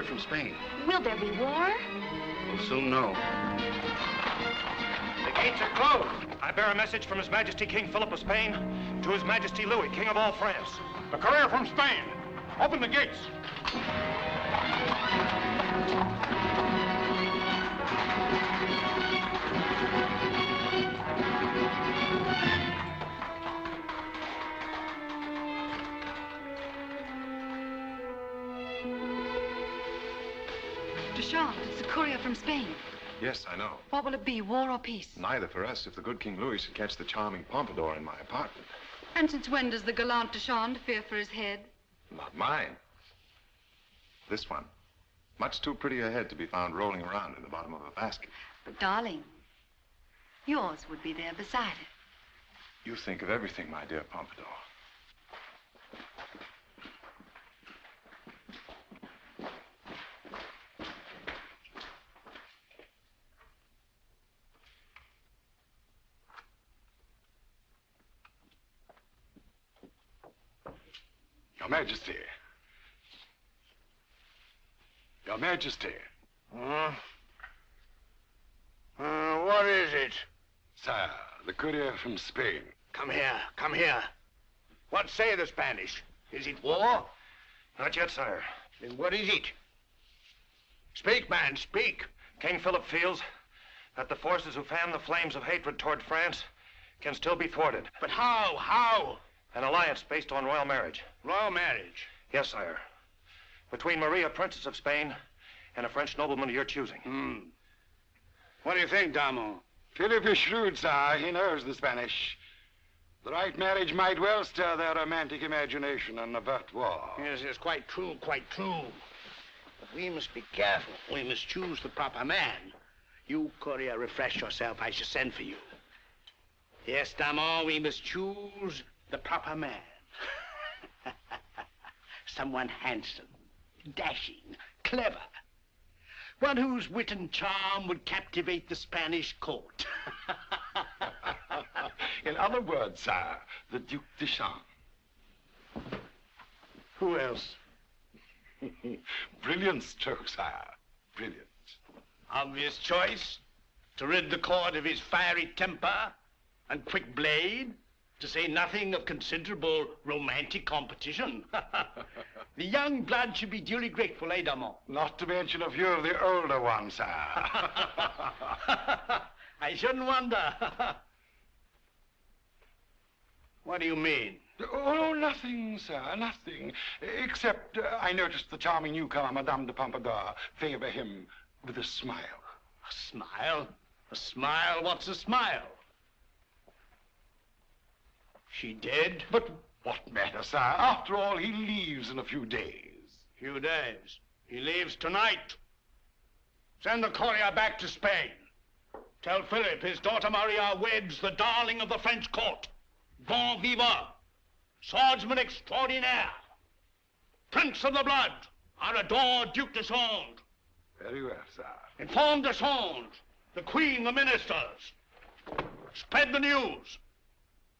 From Spain. Will there be war? We'll soon know. The gates are closed. I bear a message from His Majesty King Philip of Spain to His Majesty Louis, King of all France. The courier from Spain. Open the gates. Deschamps, it's a courier from Spain. Yes, I know. What will it be, war or peace? Neither for us if the good King Louis should catch the charming Pompadour in my apartment. And since when does the gallant Deschamps fear for his head? Not mine. This one. Much too pretty a head to be found rolling around in the bottom of a basket. But, darling, yours would be there beside it. You think of everything, my dear Pompadour. Your Majesty. Your Majesty. What is it? Sire, the courier from Spain. Come here, come here. What say the Spanish? Is it war? Not yet, sire. Then what is it? Speak, man, speak. King Philip feels that the forces who fan the flames of hatred toward France can still be thwarted. But how? How? An alliance based on royal marriage. Royal marriage? Yes, sire. Between Maria, Princess of Spain, and a French nobleman of your choosing. What do you think, Damo? Philip is shrewd, sire. He knows the Spanish. The right marriage might well stir their romantic imagination and avert war. Yes, yes, quite true, quite true. But we must be careful. We must choose the proper man. You, courier, refresh yourself. I shall send for you. Yes, Damo, we must choose the proper man. Someone handsome, dashing, clever. One whose wit and charm would captivate the Spanish court. In other words, sire, the Duc de Champ. Who else? Brilliant stroke, sire. Brilliant. Obvious choice. To rid the court of his fiery temper and quick blade. To say nothing of considerable romantic competition. The young blood should be duly grateful, eh, Damon? Not to mention of you, the older one, sire. I shouldn't wonder. What do you mean? Oh, nothing, sir, nothing. Except I noticed the charming newcomer, Madame de Pompadour, favor him with a smile. A smile? A smile? What's a smile? She dead? But what matter, sir? After all, he leaves in a few days. Few days? He leaves tonight. Send the courier back to Spain. Tell Philip his daughter Maria weds the darling of the French court. Bon vivant. Swordsman extraordinaire. Prince of the blood. Our adored Duc de Chandre. Very well, sir. Inform de Chandre, the Queen, the ministers. Spread the news.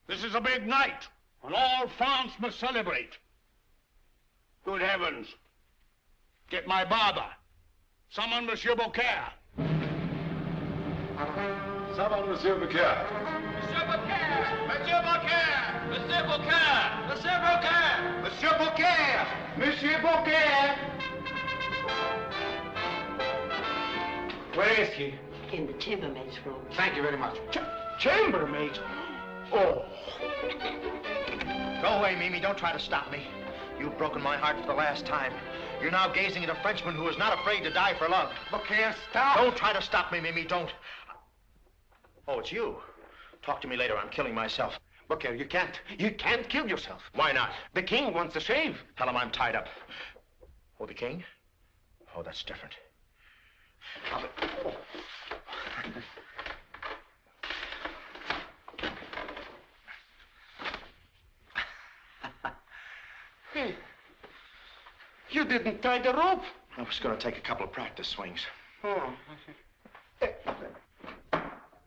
This is a big night, and all France must celebrate. Good heavens. Get my barber. Summon Monsieur Beaucaire. Ça va, Monsieur Beaucaire? Monsieur Beaucaire! Monsieur Beaucaire! Monsieur Beaucaire! Monsieur Beaucaire! Monsieur Beaucaire! Monsieur Beaucaire! Where is he? In the chambermaid's room. Thank you very much. Chambermaid? Oh. Go away, Mimi. Don't try to stop me. You've broken my heart for the last time. You're now gazing at a Frenchman who is not afraid to die for love. Beaucaire, stop! Don't try to stop me, Mimi. Don't. Oh, it's you. Talk to me later. I'm killing myself. Beaucaire, you can't. You can't kill yourself. Why not? The king wants a shave. Tell him I'm tied up. Oh, the king? Oh, that's different. Oh. Hey, you didn't tie the rope. I was going to take a couple of practice swings. Oh. Hey.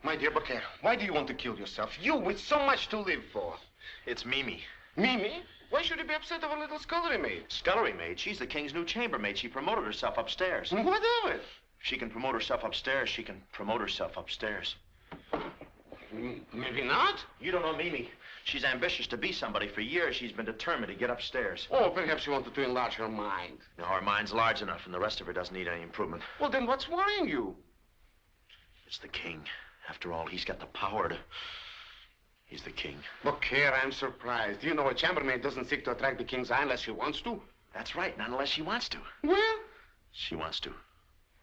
My dear Beaucaire, why do you want to kill yourself? You with so much to live for. It's Mimi. Mimi? Why should you be upset over a little scullery maid? Scullery maid? She's the king's new chambermaid. She promoted herself upstairs. What of it? She can promote herself upstairs. She can promote herself upstairs. Maybe not. You don't know Mimi. She's ambitious to be somebody. For years, she's been determined to get upstairs. Oh, perhaps she wanted to enlarge her mind. No, her mind's large enough, and the rest of her doesn't need any improvement. Well, then what's worrying you? It's the king. After all, he's got the power to... He's the king. Beaucaire, I'm surprised. You know, a chambermaid doesn't seek to attract the king's eye unless she wants to. That's right, not unless she wants to. Well? She wants to.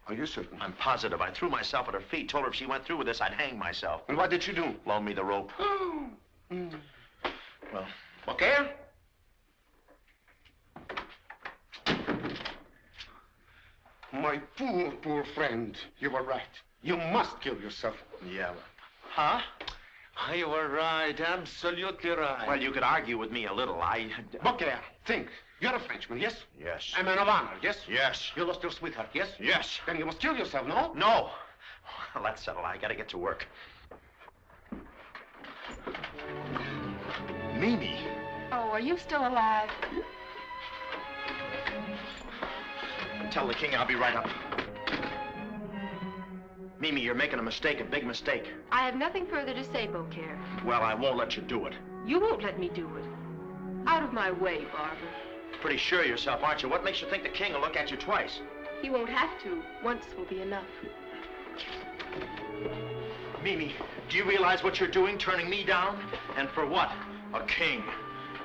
Are you certain? I'm positive. I threw myself at her feet, told her if she went through with this, I'd hang myself. And what did you do? Loan me the rope. Oh. Well, Beaucaire? My poor, poor friend. You were right. You must kill yourself. yeah. Huh? You were right. Absolutely right. Well, you could argue with me a little. Beaucaire, think. You're a Frenchman, yes? Yes. A man of honor, yes? Yes. You lost your sweetheart, yes? Yes. Then you must kill yourself, no? No. Well, that's settled. I gotta get to work. Mimi. Oh, are you still alive? Tell the king I'll be right up. Mimi, you're making a mistake, a big mistake. I have nothing further to say, Beaucaire. Well, I won't let you do it. You won't let me do it. Out of my way, Barbara. Pretty sure of yourself, aren't you? What makes you think the king will look at you twice? He won't have to. Once will be enough. Mimi, do you realize what you're doing, turning me down? And for what? A king.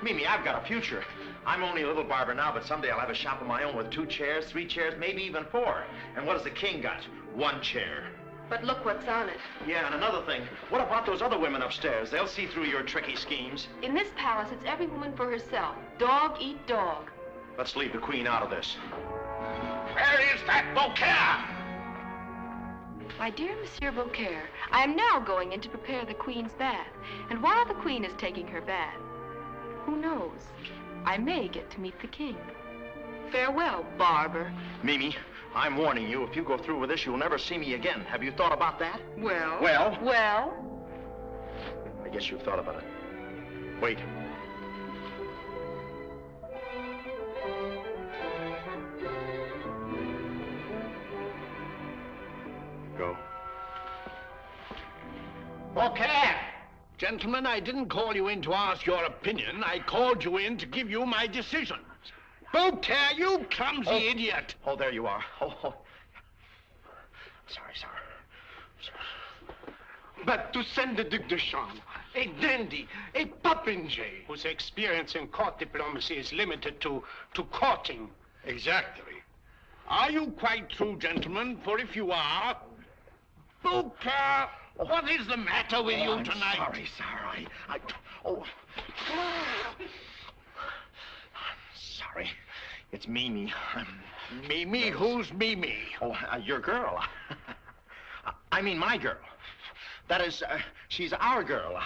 Mimi, I've got a future. I'm only a little barber now, but someday I'll have a shop of my own with 2 chairs, 3 chairs, maybe even 4. And what has the king got? 1 chair. But look what's on it. Yeah, and another thing. What about those other women upstairs? They'll see through your tricky schemes. In this palace, it's every woman for herself. Dog eat dog. Let's leave the queen out of this. Where is that Beaucaire? My dear Monsieur Beaucaire, I am now going in to prepare the Queen's bath. And while the Queen is taking her bath, who knows? I may get to meet the King. Farewell, barber. Mimi, I'm warning you, if you go through with this, you'll never see me again. Have you thought about that? Well? Well? Well? I guess you've thought about it. Wait. Go. Beaucaire! Gentlemen, I didn't call you in to ask your opinion. I called you in to give you my decision. Beaucaire, you clumsy idiot! Oh, there you are. Oh. Sorry. But to send the Duc de Chambre, a dandy, a popinjay, Whose experience in court diplomacy is limited to courting. Exactly. Are you quite through, gentlemen? For if you are... Beaucaire, what is the matter with you tonight? Sorry, sir. I'm sorry. It's Mimi. Mimi? Who's Mimi? Oh, your girl. I mean, my girl. That is, she's our girl.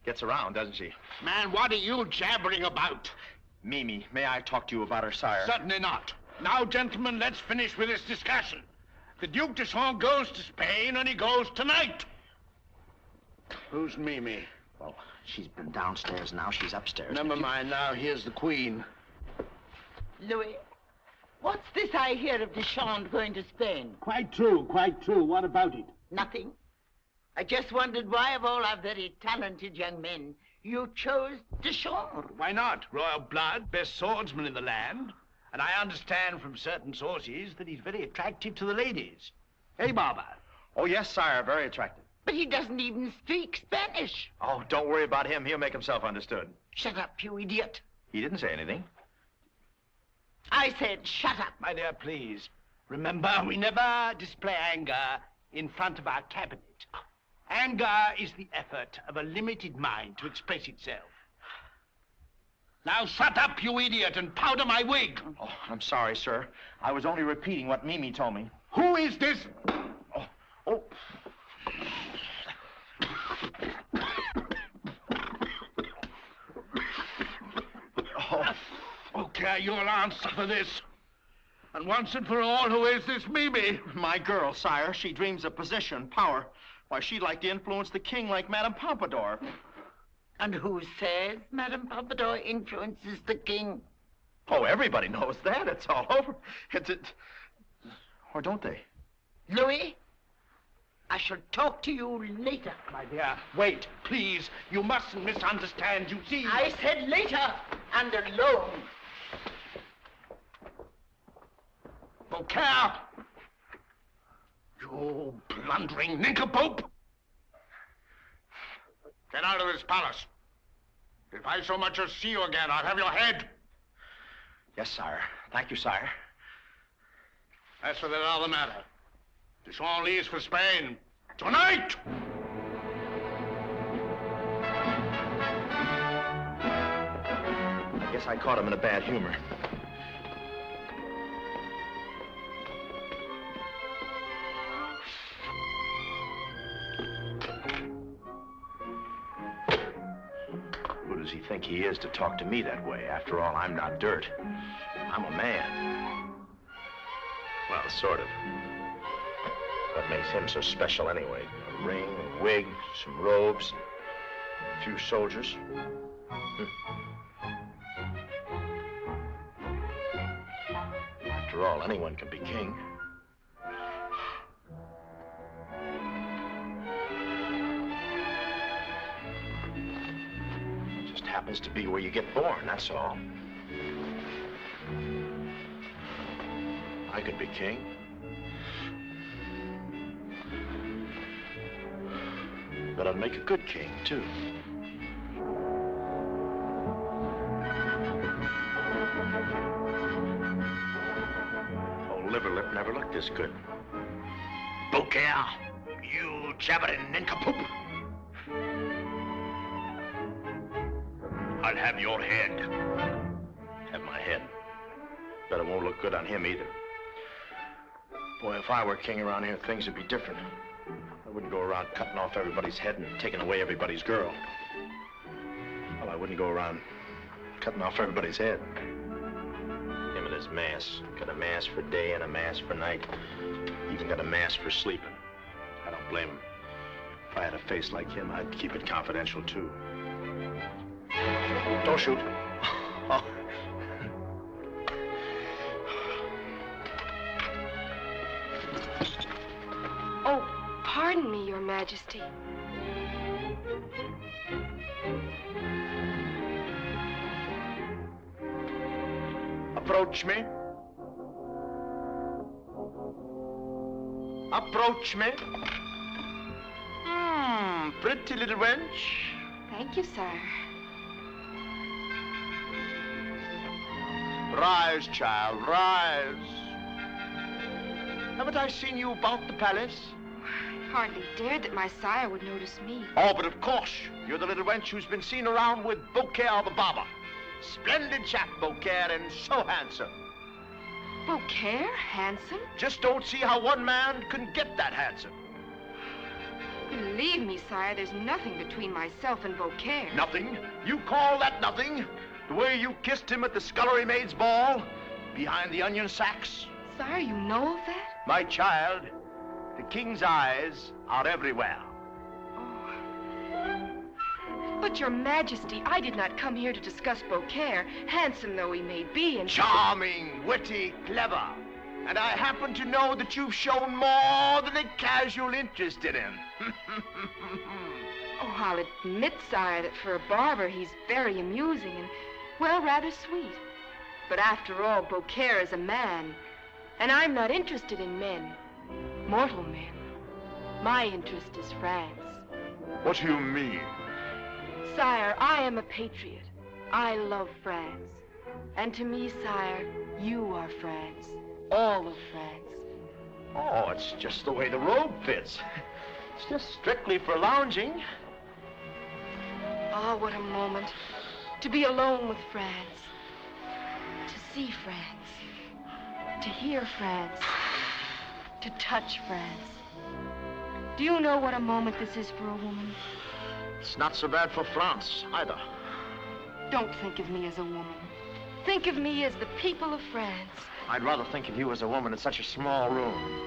Gets around, doesn't she? Man, what are you jabbering about? Mimi, may I talk to you about her, sire? Certainly not. Now, gentlemen, let's finish with this discussion. The Duc de Chambre goes to Spain, and he goes tonight. Who's Mimi? Well, she's been downstairs, now she's upstairs. Never mind now, here's the Queen. Louis, what's this I hear of Deschamps going to Spain? Quite true. What about it? Nothing. I just wondered why, of all our very talented young men, you chose Deschamps. Why not? Royal blood, best swordsman in the land. And I understand from certain sources that he's very attractive to the ladies. Hey, Barber? Oh, yes, sire, very attractive. But he doesn't even speak Spanish. Oh, don't worry about him. He'll make himself understood. Shut up, you idiot. He didn't say anything. I said shut up. My dear, please. Remember, we never display anger in front of our cabinet. Anger is the effort of a limited mind to express itself. Now shut up, you idiot, and powder my wig. Oh, I'm sorry, sir. I was only repeating what Mimi told me. Who is this? Oh. Okay, you'll answer for this. And once and for all, who is this Mimi? My girl, sire. She dreams of position, power. Why, she'd like to influence the king like Madame Pompadour. And who says Madame Pompadour influences the king? Oh, everybody knows that. It's all over. Or don't they? Louis, I shall talk to you later. My dear, wait, please. You mustn't misunderstand, you see. I said later, and alone. Beaucaire! You blundering nincompoop! Get out of this palace. If I so much as see you again, I'll have your head. Yes, sire. Thank you, sire. As for that other matter, Deschamps leaves for Spain tonight! I guess I caught him in a bad humor. Who does he think he is to talk to me that way? After all, I'm not dirt. I'm a man. Well, sort of. What makes him so special anyway? A ring, a wig, some robes, a few soldiers. After all, anyone can be king. Just happens to be where you get born, that's all. I could be king. But I'd make a good king, too. Old liver lip never looked this good. Beaucaire, you jabbering nincompoop. I'll have your head. Have my head. But it won't look good on him either. Boy, if I were king around here, things would be different. I wouldn't go around cutting off everybody's head and taking away everybody's girl. Well, I wouldn't go around cutting off everybody's head. Him and his mask. Got a mask for day and a mask for night. Even got a mask for sleeping. I don't blame him. If I had a face like him, I'd keep it confidential, too. Don't shoot. Oh, pardon me, Your Majesty. Approach me. Approach me. Pretty little wench. Thank you, sire. Rise, child, rise. Haven't I seen you about the palace? I hardly dared that my sire would notice me. Oh, but of course. You're the little wench who's been seen around with Beaucaire the barber. Splendid chap, Beaucaire, and so handsome. Beaucaire? Handsome? Just don't see how one man can get that handsome. Believe me, sire, there's nothing between myself and Beaucaire. Nothing? You call that nothing? The way you kissed him at the scullery maid's ball? Behind the onion sacks? Sire, you know of that? My child, the king's eyes are everywhere. Oh. But, Your Majesty, I did not come here to discuss Beaucaire, handsome though he may be, and... Charming, witty, clever. And I happen to know that you've shown more than a casual interest in him. Oh, I'll admit, sire, that for a barber, he's very amusing and, well, rather sweet. But after all, Beaucaire is a man, and I'm not interested in men, mortal men. My interest is France. What do you mean? Sire, I am a patriot. I love France. And to me, sire, you are France. All of France. Oh, it's just the way the robe fits. It's just strictly for lounging. Ah, what a moment. To be alone with France. To see France. To hear France. To touch France. Do you know what a moment this is for a woman? It's not so bad for France, either. Don't think of me as a woman. Think of me as the people of France. I'd rather think of you as a woman in such a small room.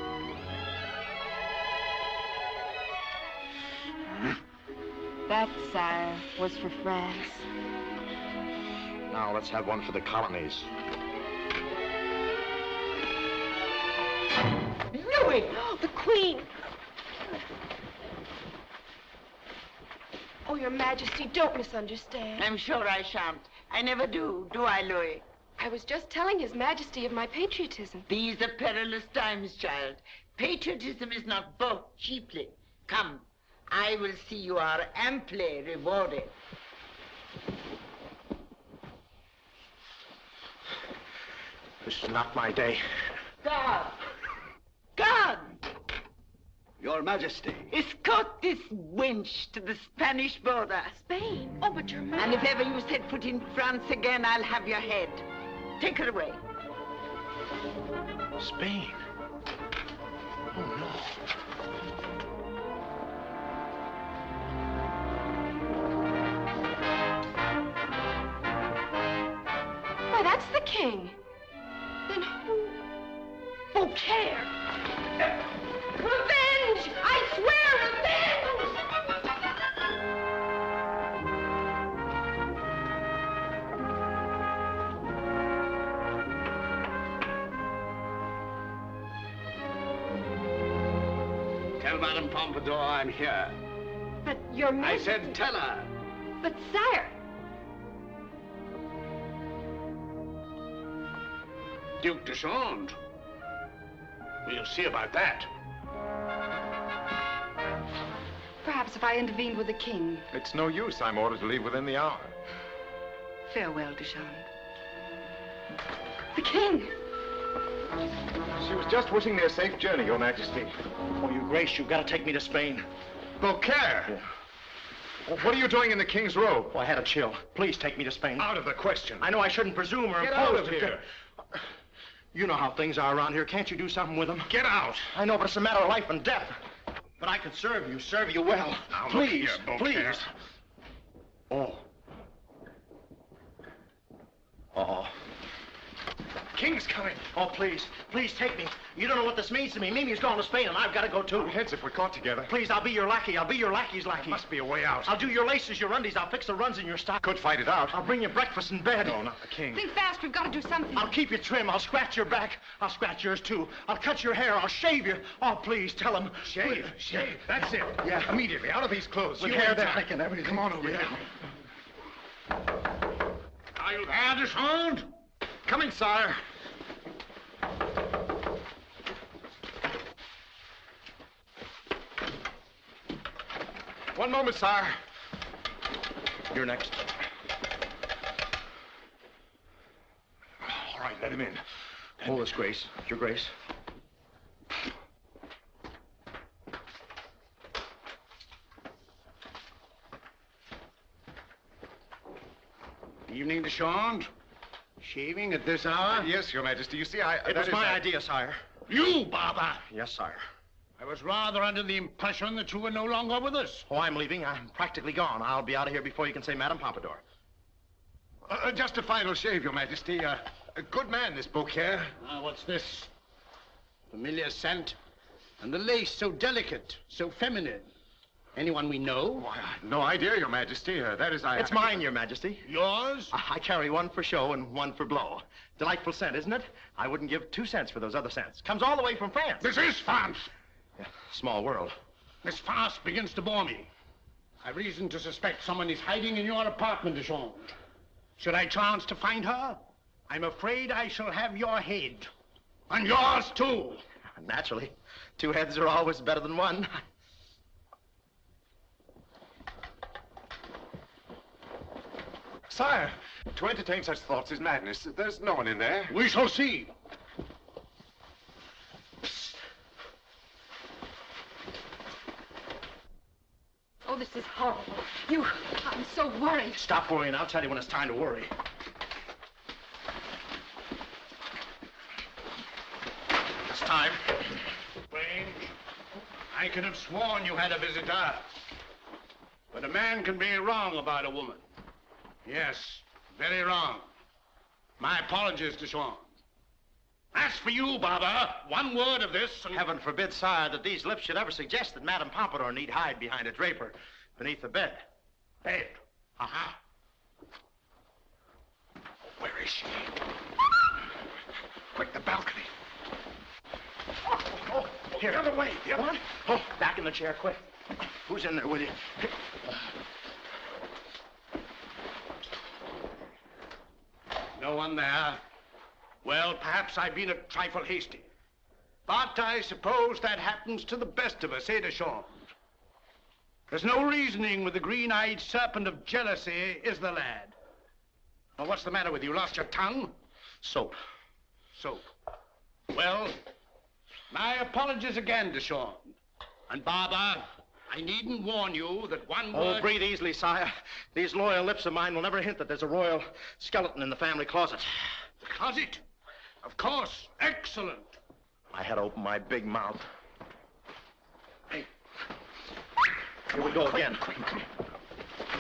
That, sire, was for France. Now let's have one for the colonies. Louis! Oh, the Queen! Oh, Your Majesty, don't misunderstand. I'm sure I shan't. I never do I, Louis? I was just telling His Majesty of my patriotism. These are perilous times, child. Patriotism is not bought cheaply. Come, I will see you are amply rewarded. This is not my day. God! God! Your Majesty. Escort this wench to the Spanish border. Spain? Oh, but Your Majesty... And if ever you set foot in France again, I'll have your head. Take her away. Spain? Oh, no. Why, that's the king. Then who? Beaucaire. Revenge! I swear, revenge! Tell Madame Pompadour I'm here. But Your I Majesty... said tell her. But, sire... Duke de Chandre. We'll see about that. Perhaps if I intervened with the king. It's no use. I'm ordered to leave within the hour. Farewell, de Chandre. The king! She was just wishing me a safe journey, Your Majesty. Oh, Your Grace, you've got to take me to Spain. Beaucaire! Yeah. Well, what are you doing in the king's robe? Oh, I had a chill. Please take me to Spain. Out of the question. I know I shouldn't presume or Get impose. out of here. You know how things are around here. Can't you do something with them? Get out. I know, but it's a matter of life and death. But I can serve you well. Now, look Please, here, Beaucaire. please. Oh. Oh. King's coming. Oh, please. Please take me. You don't know what this means to me. Mimi's gone to Spain, and I've got to go, too. Our heads if we're caught together. Please, I'll be your lackey. I'll be your lackey's lackey. There must be a way out. I'll do your laces, your undies. I'll fix the runs in your stock. Could fight it out. I'll bring you breakfast in bed. No, not the king. Think fast, we've got to do something. I'll keep you trim. I'll scratch your back. I'll scratch yours, too. I'll cut your hair. I'll shave you. Oh, please, tell him. Shave. That's it. Yeah. Immediately, out of these clothes. With You hair and tonic and everything. Come on over Yeah. here. Are you there, de Chandre? Coming, sire. One moment, sire. You're next. All right, let him in. Hold this, Grace. Your Grace. Evening, de Chandre. Shaving at this hour? Yes, Your Majesty. You see, It was my idea, sire. You, barber. Yes, sire. I was rather under the impression that you were no longer with us. Oh, I'm leaving. I'm practically gone. I'll be out of here before you can say Madame Pompadour. Just a final shave, Your Majesty. A good man, this Beaucaire. What's this? Familiar scent. And the lace so delicate, so feminine. Anyone we know? Why, I have no idea, Your Majesty. That is, It's mine, Your Majesty. Yours? I carry one for show and one for blow. Delightful scent, isn't it? I wouldn't give 2 cents for those other scents. Comes all the way from France. This is France. Yeah, small world. This farce begins to bore me. I've reason to suspect someone is hiding in your apartment, de Chandre. Should I chance to find her, I'm afraid I shall have your head. And yours, too. Naturally. 2 heads are always better than one. Sire, to entertain such thoughts is madness. There's no one in there. We shall see. Oh, this is horrible. I'm so worried. Stop worrying. I'll tell you when it's time to worry. It's time. Strange. I could have sworn you had a visitor. But a man can be wrong about a woman. Yes, very wrong. My apologies, de Chandre. As for you, Barber, one word of this and... Heaven forbid, sire, that these lips should ever suggest that Madame Pompadour need hide behind a draper beneath the bed. Bed. Uh-huh. Where is she? Quick, the balcony. Oh, here. The other way. The other way. Oh, back in the chair, quick. Who's in there with you? No one there. Well, perhaps I've been a trifle hasty. But I suppose that happens to the best of us, eh, de Chandre? There's no reasoning with the green-eyed serpent of jealousy, is there, lad? Well, what's the matter with you? Lost your tongue? Soap. Soap. Well, my apologies again, de Chandre. And, Barber, I needn't warn you that one word... Oh, breathe easily, sire. These loyal lips of mine will never hint that there's a royal skeleton in the family closet. The closet? Of course. Excellent. I had to open my big mouth. Hey. Here we go again.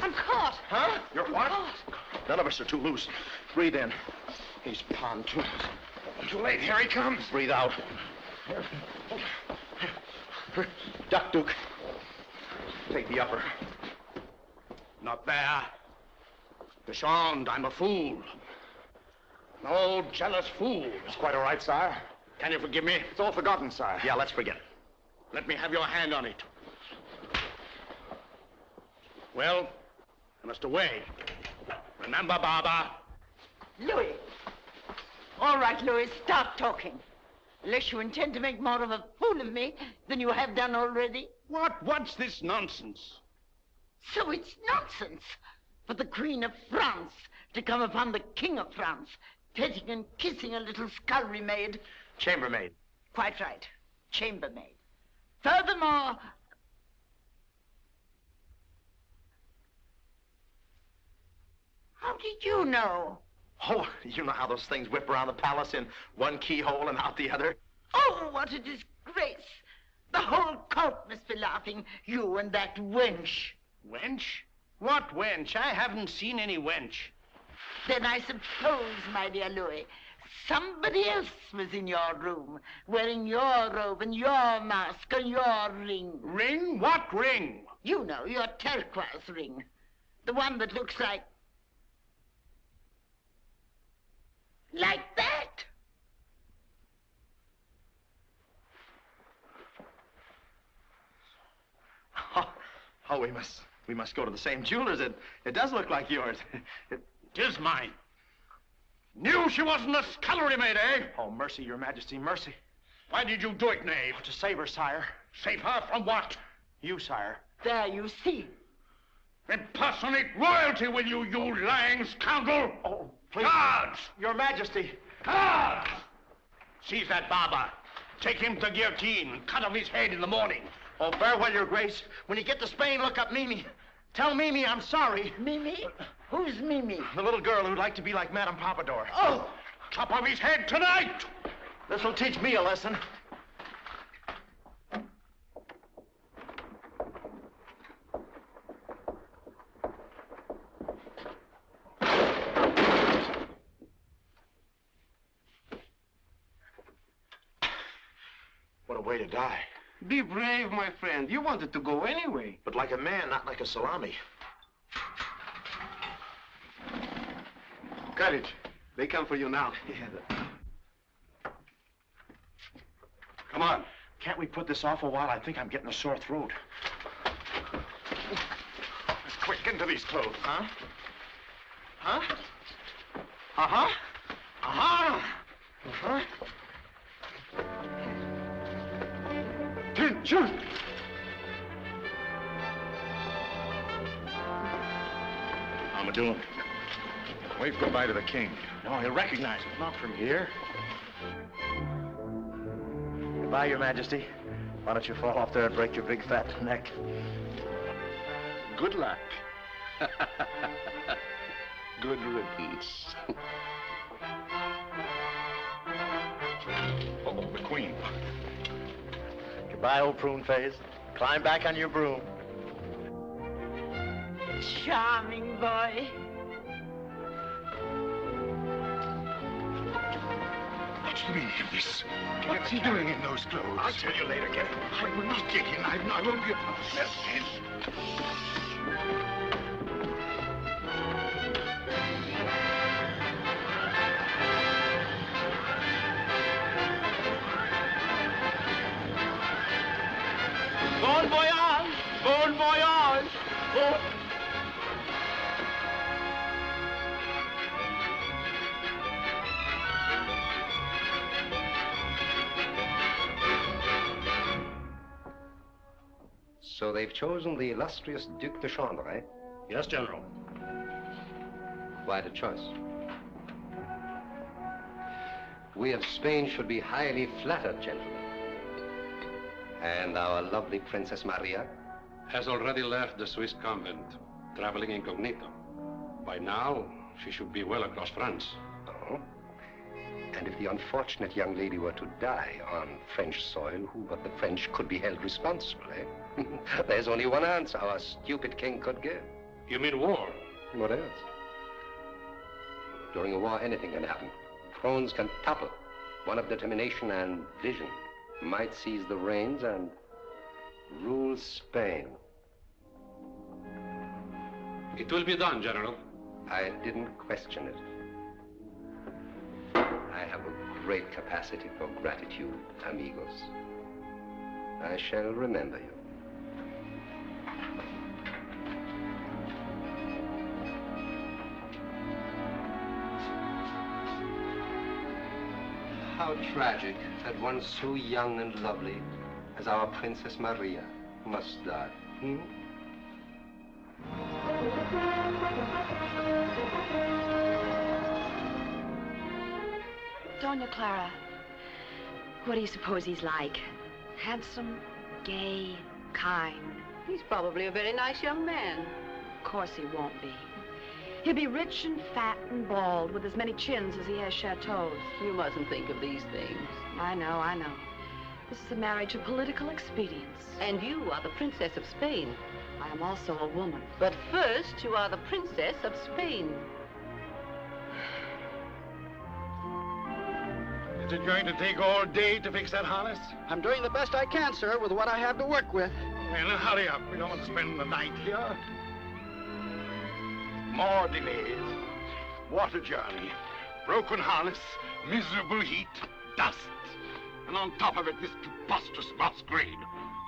I'm caught. Huh? You're what? Caught. None of us are too loose. Breathe in. He's pontoons. Too late. Here he comes. Breathe out. Duck, Duke. Take the upper. Not there. de Chandre, I'm a fool. An old jealous fool. It's quite all right, sire. Can you forgive me? It's all forgotten, sire. Yeah, let's forget it. Let me have your hand on it. Well, I must away. Remember, Barber. Louis. All right, Louis, stop talking. Unless you intend to make more of a fool of me than you have done already. What's this nonsense? So it's nonsense for the Queen of France to come upon the King of France, petting and kissing a little scullery maid. Chambermaid. Quite right. Chambermaid. Furthermore... How did you know? Oh, you know how those things whip around the palace in one keyhole and out the other? Oh, what a disgrace. The whole court must be laughing, you and that wench. Wench? What wench? I haven't seen any wench. Then I suppose, my dear Louis, somebody else was in your room, wearing your robe and your mask and your ring. Ring? What ring? You know, your turquoise ring. The one that looks like that. Oh, we must go to the same jeweler's. It does look like yours. It is mine. Knew she wasn't a scullery maid, eh? Oh, mercy, Your Majesty, mercy. Why did you do it, knave? To save her, sire. Save her from what? You, sire. There, you see. Impersonate royalty, will you, you lying scoundrel? Oh, please. Guards! Your Majesty. Guards! Seize that barber. Take him to guillotine and cut off his head in the morning. Oh, farewell, Your Grace. When you get to Spain, look up Mimi. Tell Mimi I'm sorry. Mimi? Who's Mimi? The little girl who'd like to be like Madame Pompadour. Oh! Chop off his head tonight! This'll teach me a lesson. What a way to die. Be brave, my friend. You wanted to go anyway. But like a man, not like a salami. Courage. They come for you now. Come on. Can't we put this off a while? I think I'm getting a sore throat. Quick, into these clothes. Huh? Huh? Uh-huh. Uh-huh. Uh-huh. Attention! How am I doing? Wave goodbye to the king. No, he'll recognize me. Not from here. Goodbye, Your Majesty. Why don't you fall off there and break your big fat neck? Good luck. Good riddance. Oh, the queen. Goodbye, old prune face. Climb back on your broom. Charming boy. What's the meaning of this? What's he doing in those clothes? I'll tell you later, Captain. I will not get in. I won't be a part of that. Bon voyage! Bon voyage! Bon... So they've chosen the illustrious Duc de Chandre, eh? Yes, General. Quite a choice. We of Spain should be highly flattered, gentlemen. And our lovely Princess Maria? Has already left the Swiss convent, traveling incognito. By now, she should be well across France. Oh? And if the unfortunate young lady were to die on French soil, who but the French could be held responsible, eh? There's only one answer our stupid king could give. You mean war? What else? During a war, anything can happen. Thrones can topple. One of determination and vision might seize the reins and rule Spain. It will be done, General. I didn't question it. I have a great capacity for gratitude, amigos. I shall remember you. How tragic that one so young and lovely as our Princess Maria must die. Doña Clara, what do you suppose he's like? Handsome, gay, kind. He's probably a very nice young man. Of course he won't be. He'll be rich and fat and bald with as many chins as he has chateaus. You mustn't think of these things. I know, I know. This is a marriage of political expedience. And you are the Princess of Spain. I am also a woman. But first, you are the Princess of Spain. Is it going to take all day to fix that harness? I'm doing the best I can, sir, with what I have to work with. Well, hurry up. We don't want to spend the night here. More delays. What a journey. Broken harness, miserable heat, dust. And on top of it, this preposterous masquerade.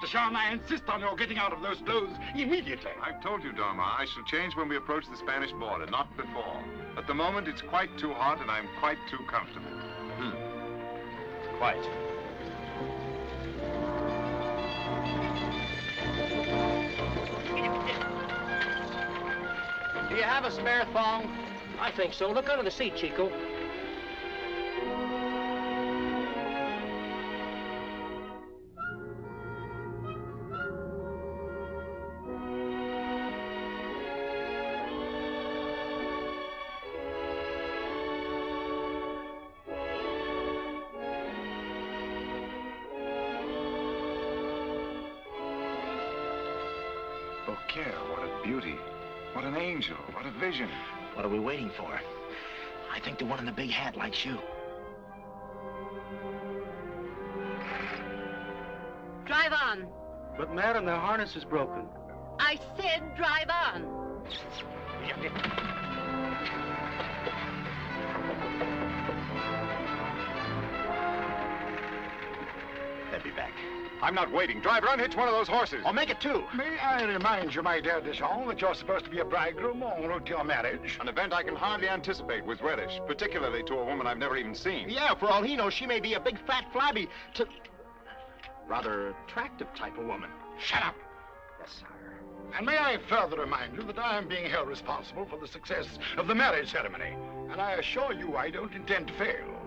Deschamps, I insist on your getting out of those clothes immediately. I've told you, Doma, I shall change when we approach the Spanish border, not before. At the moment, it's quite too hot, and I'm quite too comfortable. Quite. Do you have a spare thong? I think so. Look under the seat, Chico. Beaucaire, what a beauty. What an angel. What a vision. What are we waiting for? I think the one in the big hat likes you. Drive drive on. But, madam, the harness is broken. I said drive on. They'll be back. I'm not waiting. Driver, unhitch one of those horses. Or make it two. May I remind you, my dear Deschamps, that you're supposed to be a bridegroom en route to your marriage? An event I can hardly anticipate with relish, particularly to a woman I've never even seen. Yeah, for all he knows, she may be a big, fat, flabby, rather attractive type of woman. Shut up. Yes, sir. And may I further remind you that I am being held responsible for the success of the marriage ceremony. And I assure you I don't intend to fail.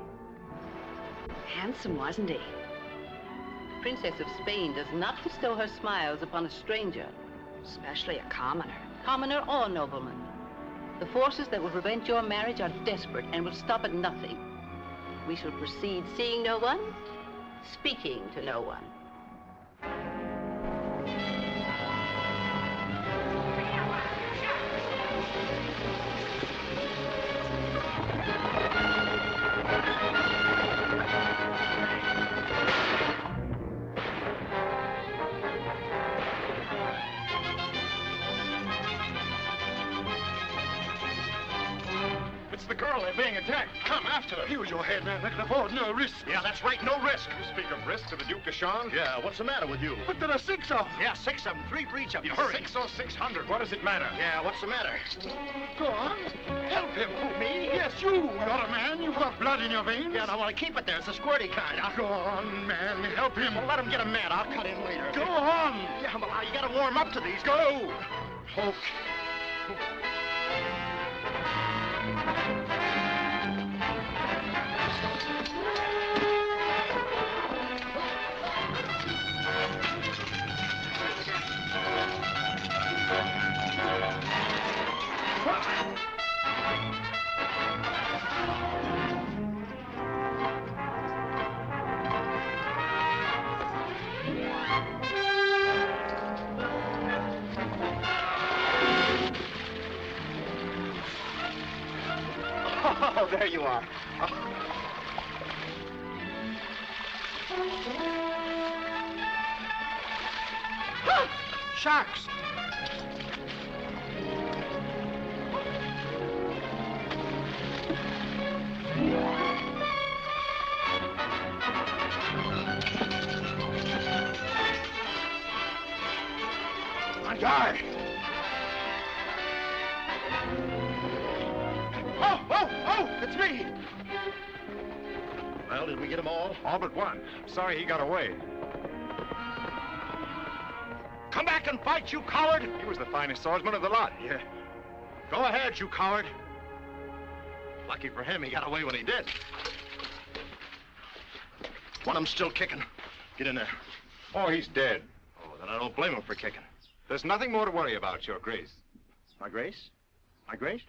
Handsome, wasn't he? The Princess of Spain does not bestow her smiles upon a stranger. Especially a commoner. Commoner or nobleman. The forces that will prevent your marriage are desperate and will stop at nothing. We shall proceed seeing no one, speaking to no one. The girl, they're being attacked. Come after her. He was your head man. They can afford no risk. Yeah, that's right, no risk. You speak of risk to the Duke de Chandre? Yeah, what's the matter with you? But there are 6 of them. Yeah, 6 of them, 3 for each of you. Hurry. 6 or 600, what does it matter? Yeah, what's the matter? Go on. Help him. Who, me? Yes, you. You're a man. You've got blood in your veins. Yeah, and I want to keep it there. It's the squirty kind. Go on, man. Help him. Well, let him get him mad. I'll cut in later. Go on. Yeah, well, you got to warm up to these. Go. Okay. Oh, there you are. Oh. Sharks. My guy. Oh, it's me. Well, did we get them all? All but one. Sorry he got away. Come back and fight, you coward! He was the finest swordsman of the lot. Yeah. Go ahead, you coward. Lucky for him, he got away when he did. One of them's still kicking. Get in there. Oh, he's dead. Oh, then I don't blame him for kicking. There's nothing more to worry about, Your Grace. My Grace? My Grace?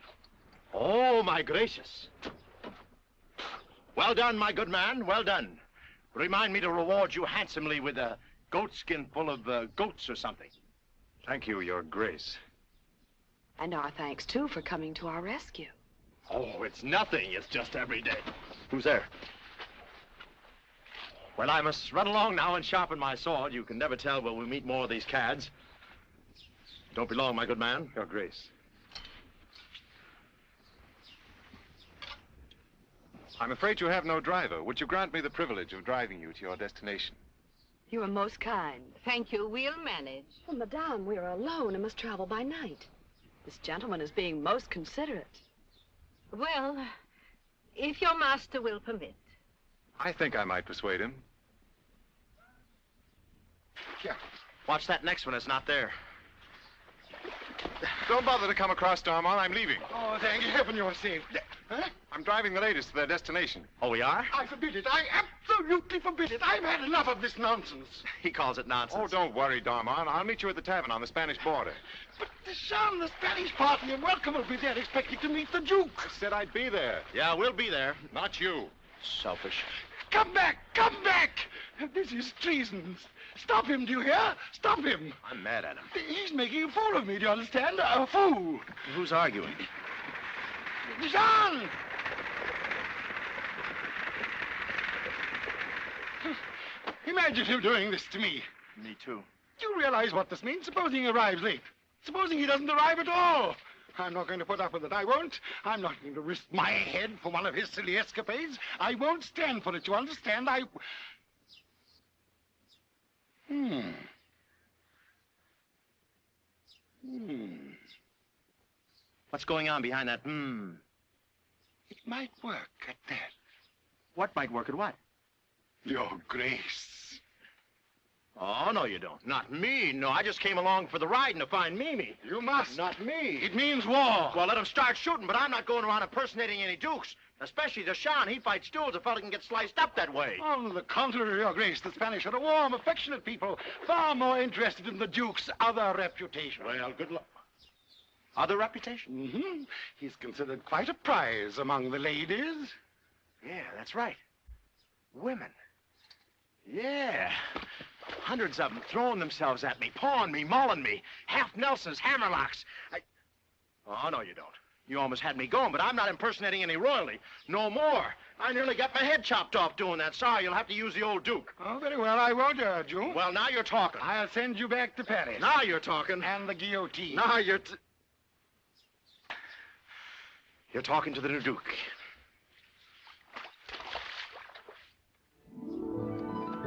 Oh, my gracious. Well done, my good man, well done. Remind me to reward you handsomely with a goat skin full of goats or something. Thank you, Your Grace. And our thanks, too, for coming to our rescue. Oh, it's nothing. It's just every day. Who's there? Well, I must run along now and sharpen my sword. You can never tell when we meet more of these cads. Don't be long, my good man. Your Grace. I'm afraid you have no driver. Would you grant me the privilege of driving you to your destination? You are most kind. Thank you, we'll manage. Well, Madame, we are alone and must travel by night. This gentleman is being most considerate. Well, if your master will permit. I think I might persuade him. Yeah. Watch that next one. It's not there. Don't bother to come across, Darmon. I'm leaving. Oh, thank heaven you're safe. Huh? I'm driving the ladies to their destination. Oh, we are? I forbid it. I absolutely forbid it. I've had enough of this nonsense. He calls it nonsense. Oh, don't worry, Darmon. I'll meet you at the tavern on the Spanish border. But, Deschamps, the Spanish party and welcome will be there expecting to meet the Duke. I said I'd be there. Yeah, we'll be there. Not you. Selfish. Come back! Come back! This is treason. Stop him, do you hear? Stop him. I'm mad at him. He's making a fool of me, do you understand? A fool. Who's arguing? Jean! Imagine him doing this to me. Me too. Do you realize what this means? Supposing he arrives late. Supposing he doesn't arrive at all. I'm not going to put up with it. I won't. I'm not going to risk my head for one of his silly escapades. I won't stand for it. You understand? What's going on behind that It might work at that. What might work at what? Your Grace. Oh, no, you don't. Not me. No, I just came along for the ride and to find Mimi. You must. Not me. It means war. Well, let him start shooting, but I'm not going around impersonating any dukes. Especially the Sean. He fights duels. A fella can get sliced up that way. On the contrary, Your Grace, the Spanish are a warm, affectionate people, far more interested in the Duke's other reputation. Well, good luck. Other reputation? Mm-hmm. He's considered quite a prize among the ladies. Yeah, that's right. Women. Yeah. Hundreds of them throwing themselves at me, pawing me, mauling me. Half Nelsons, hammerlocks. Oh, no, you don't. You almost had me going, but I'm not impersonating any royalty. No more. I nearly got my head chopped off doing that. Sorry, you'll have to use the old Duke. Oh, very well. I won't urge you. Well, now you're talking. I'll send you back to Paris. Now you're talking. And the guillotine. Now you're talking to the new Duke.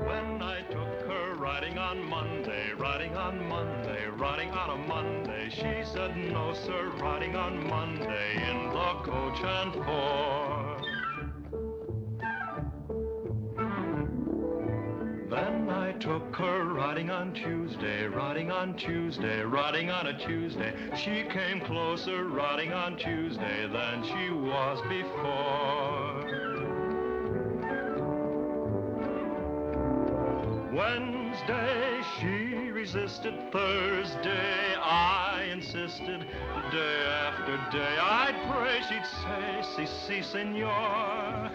When I took her riding on Monday, riding on Monday, riding on a Monday, she said, no, sir, riding on Monday in the coach and four. Then I took her riding on Tuesday, riding on Tuesday, riding on a Tuesday. She came closer riding on Tuesday than she was before. Wednesday, she resisted. Thursday, I insisted. Day after day, I'd pray she'd say, si, senor.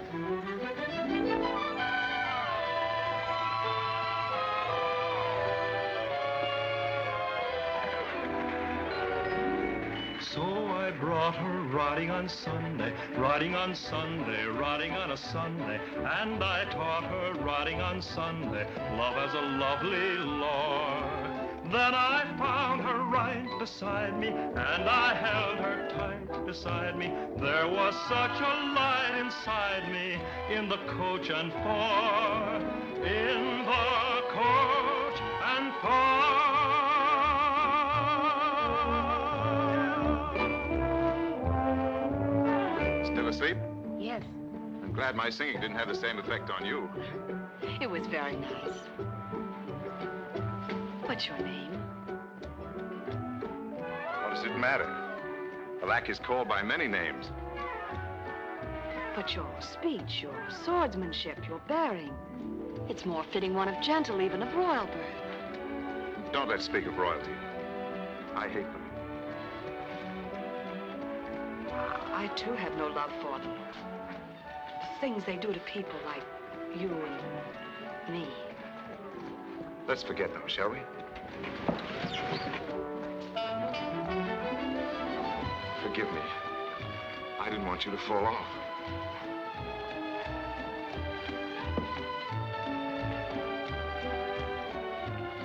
So I brought her riding on Sunday, riding on Sunday, riding on a Sunday, and I taught her riding on Sunday, love as a lovely lore. Then I found her right beside me, and I held her tight beside me. There was such a light inside me, in the coach and four, in the coach and four. Asleep? Yes. I'm glad my singing didn't have the same effect on you. It was very nice. What's your name? What does it matter? The lack is called by many names. But your speech, your swordsmanship, your bearing, it's more fitting one of gentle, even of royal birth. Don't let's speak of royalty. I hate them. I, too, have no love for them. The things they do to people like you and me. Let's forget them, shall we? Forgive me. I didn't want you to fall off.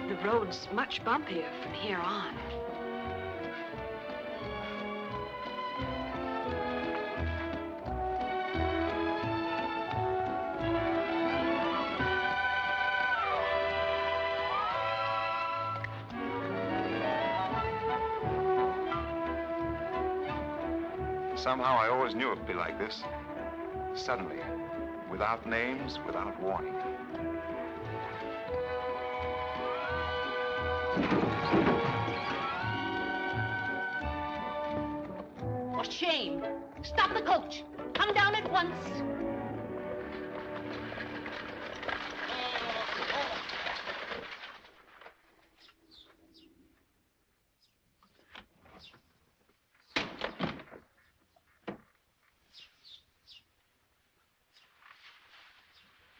The road's much bumpier from here on. Somehow I always knew it'd be like this. Suddenly, without names, without warning. For shame. Stop the coach. Come down at once.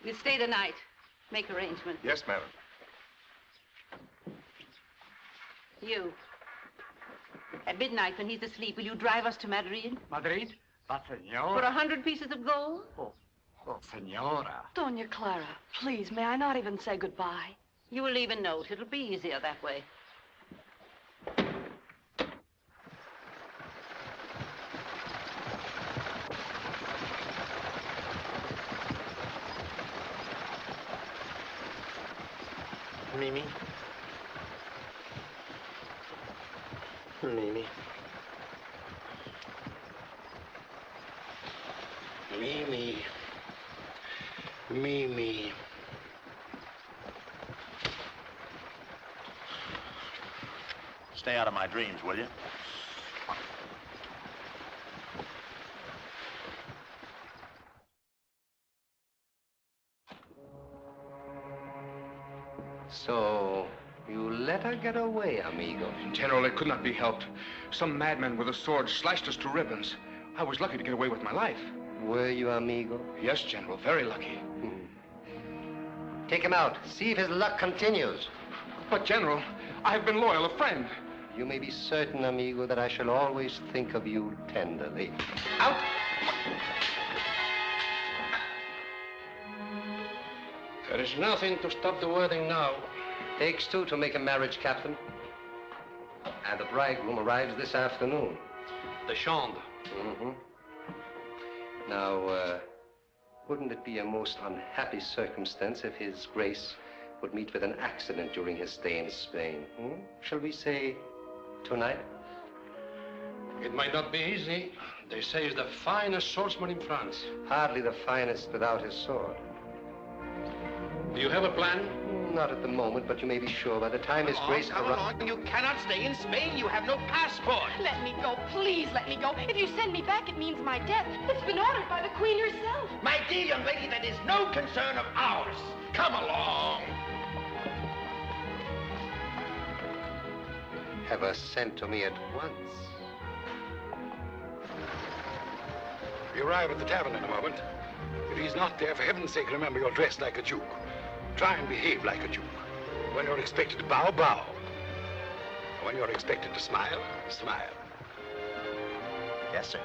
We'll stay the night. Make arrangements. Yes, madam. You. At midnight, when he's asleep, will you drive us to Madrid? Madrid? But, senora. For 100 pieces of gold? Oh, senora. Doña Clara, please, may I not even say goodbye? You will leave a note. It'll be easier that way. Mimi? Mimi? Mimi. Mimi. Stay out of my dreams, will you? So, you let her get away, amigo. General, it could not be helped. Some madman with a sword slashed us to ribbons. I was lucky to get away with my life. Were you, amigo? Yes, General, very lucky. Take him out. See if his luck continues. But, General, I have been loyal, a friend. You may be certain, amigo, that I shall always think of you tenderly. Out! There is nothing to stop the wedding now. Takes two to make a marriage, Captain. And the bridegroom arrives this afternoon. The Chandre. Mm-hmm. Now, wouldn't it be a most unhappy circumstance if His Grace would meet with an accident during his stay in Spain? Shall we say tonight? It might not be easy. They say he's the finest swordsman in France. Hardly the finest without his sword. Do you have a plan? Not at the moment, but you may be sure by the time His Grace Come along. You cannot stay in Spain. You have no passport. Let me go. Please let me go. If you send me back, it means my death. It's been ordered by the Queen herself. My dear young lady, that is no concern of ours. Come along. Have her sent to me at once. We arrive at the tavern in a moment. If he's not there, for heaven's sake, remember you're dressed like a duke. Try and behave like a duke. When you're expected to bow, bow. When you're expected to smile, smile. Yes, sir.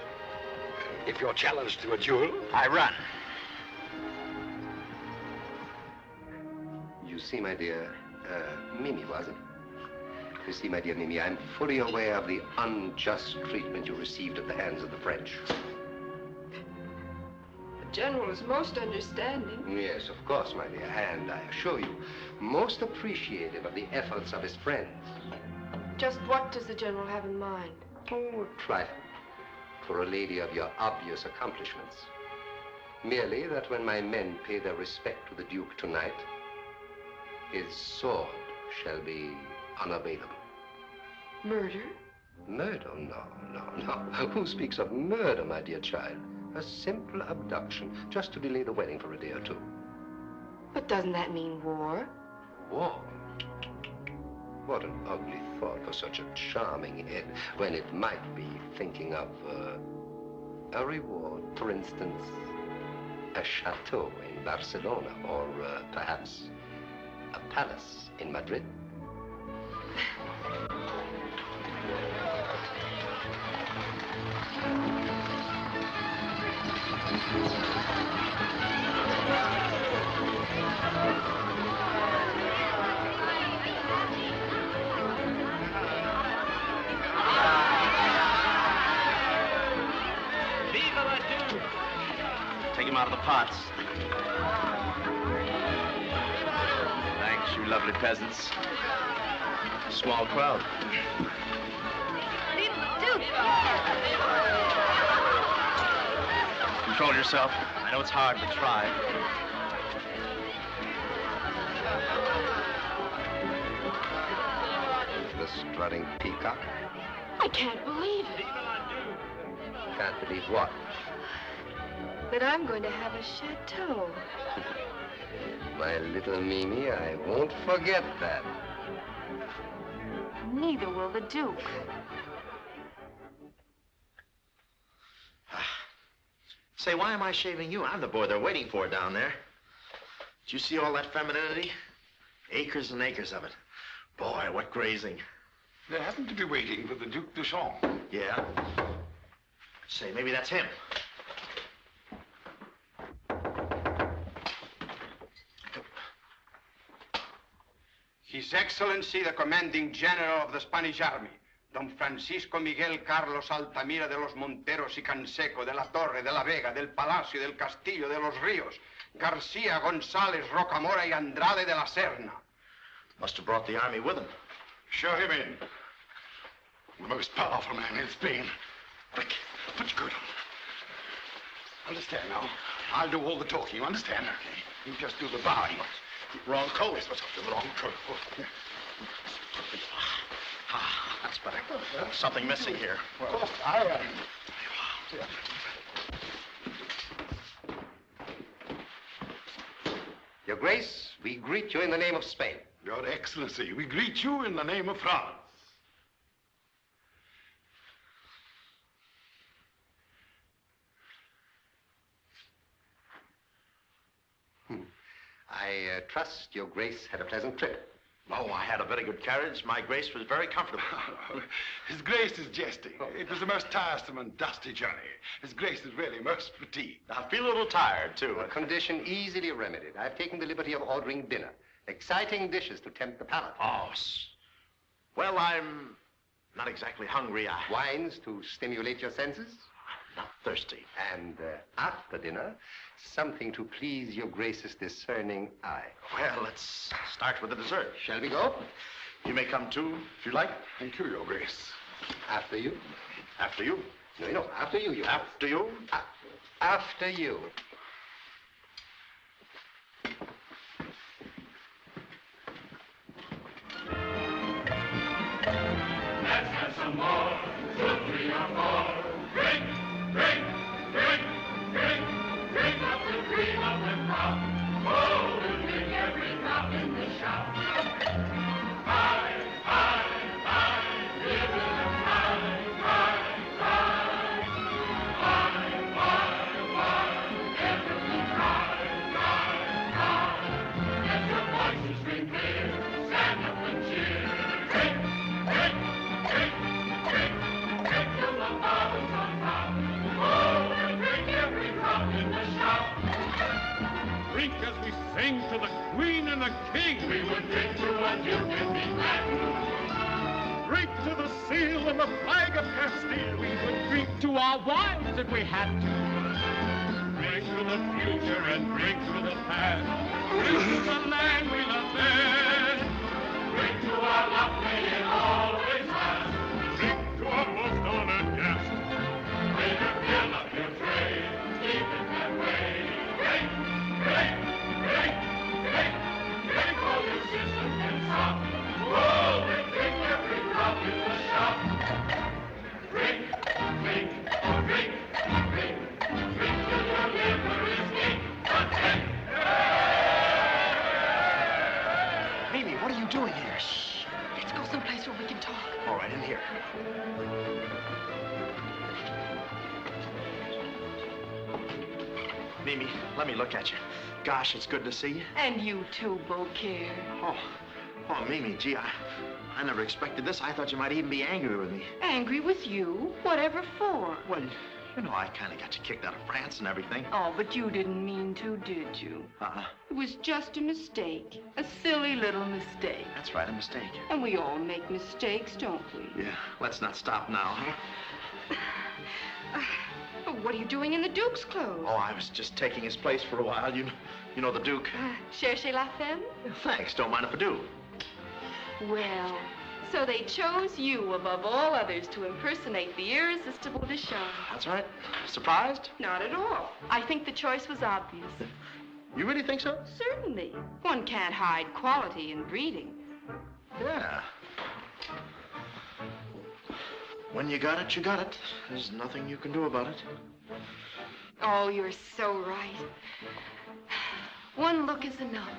If you're challenged to a duel, I run. You see, my dear, Mimi, was it? You see, my dear Mimi, I'm fully aware of the unjust treatment you received at the hands of the French. The General is most understanding. Yes, of course, my dear, and I assure you, most appreciative of the efforts of his friends. Just what does the General have in mind? Oh, a trifle. For a lady of your obvious accomplishments. Merely that when my men pay their respect to the Duke tonight, his sword shall be unavailable. Murder? Murder? No, no, no. Who speaks of murder, my dear child? A simple abduction, just to delay the wedding for a day or two. But doesn't that mean war? War? What an ugly thought for such a charming head, when it might be thinking of a reward. For instance, a chateau in Barcelona, or perhaps a palace in Madrid. Take him out of the pots. Thanks, you lovely peasants. Small crowd. Control yourself. I know it's hard, but try. The strutting peacock. I can't believe it. Can't believe what? That I'm going to have a chateau. My little Mimi, I won't forget that. Neither will the Duke. Say, why am I shaving you? I'm the boy they're waiting for down there. Did you see all that femininity? Acres and acres of it. Boy, what grazing. they happen to be waiting for the Duc de Chandre. Yeah? Say, maybe that's him. His Excellency, the Commanding General of the Spanish Army, Don Francisco Miguel Carlos Altamira de los Monteros y Canseco, de la Torre, de la Vega, del Palacio, del Castillo, de los Ríos, Garcia, González, Rocamora y Andrade de la Serna. Must have brought the army with him. Show him in. The most powerful man in Spain. Quick, put your coat on. Understand now? I'll do all the talking, you understand? You just do the bowing. Wrong coat. The wrong coat. That's better. Something missing here. Well, Your Grace, we greet you in the name of Spain. Your Excellency, we greet you in the name of France. I trust your Grace had a pleasant trip. Oh, I had a very good carriage. My Grace was very comfortable. His Grace is jesting. It was a most tiresome and dusty journey. His Grace is really most fatigued. I feel a little tired, too. A condition easily remedied. I've taken the liberty of ordering dinner. Exciting dishes to tempt the palate. Oh, well, I'm not exactly hungry. Wines to stimulate your senses? Not thirsty. And after dinner, something to please your Grace's discerning eye. Well, let's start with the dessert. Shall we go? You may come too, if you like. Thank you, your Grace. After you. After you. No, after you, your After you. After you. Let's have some more. 2, 3 or 4. Drink, drink, drink, drink. Drink up the cream of the crop. Oh, we'll drink every drop in the shop. High, high, high. Give it a try, try, try. High, high, high. Everything try, try, try. Let your voices ring clear. Stand up and cheer. Drink, drink, drink, drink. Drink till the bottom's on top. Oh, we'll drink every drop in the shop. Drink as we sing to the Queen and the King. We would drink to a Duke and be glad. Drink to the seal and the flag of Castile. We would drink to our wives if we had to. Drink to the future and drink to the past. Drink to the land we love best. Drink to our luck, may it always last. Drink to our most honored guest. May you fill up your tray, keep it that way. Drink, drink, drink, drink, drink all your system can stop. Oh, we drink every drop in the shop. Drink, drink, drink, drink, drink till your liver is ink. Drink. Mimi, what are you doing here? Shh. Let's go someplace where we can talk. All right, in here. Mimi, let me look at you. Gosh, it's good to see you. And you too, Beaucaire. Oh, Mimi, gee, I never expected this. I thought you might even be angry with me. Angry with you? Whatever for? Well, you know, I kind of got you kicked out of France and everything. Oh, but you didn't mean to, did you? It was just a mistake. A silly little mistake. That's right, a mistake. And we all make mistakes, don't we? Yeah, let's not stop now, huh? What are you doing in the Duke's clothes? Oh, I was just taking his place for a while. You know the Duke. Cherchez la femme? Thanks, don't mind if I do. Well, so they chose you above all others to impersonate the irresistible Deschamps. That's right. Surprised? Not at all. I think the choice was obvious. You really think so? Certainly. One can't hide quality in breeding. Yeah. When you got it, you got it. There's nothing you can do about it. Oh, you're so right. One look is enough.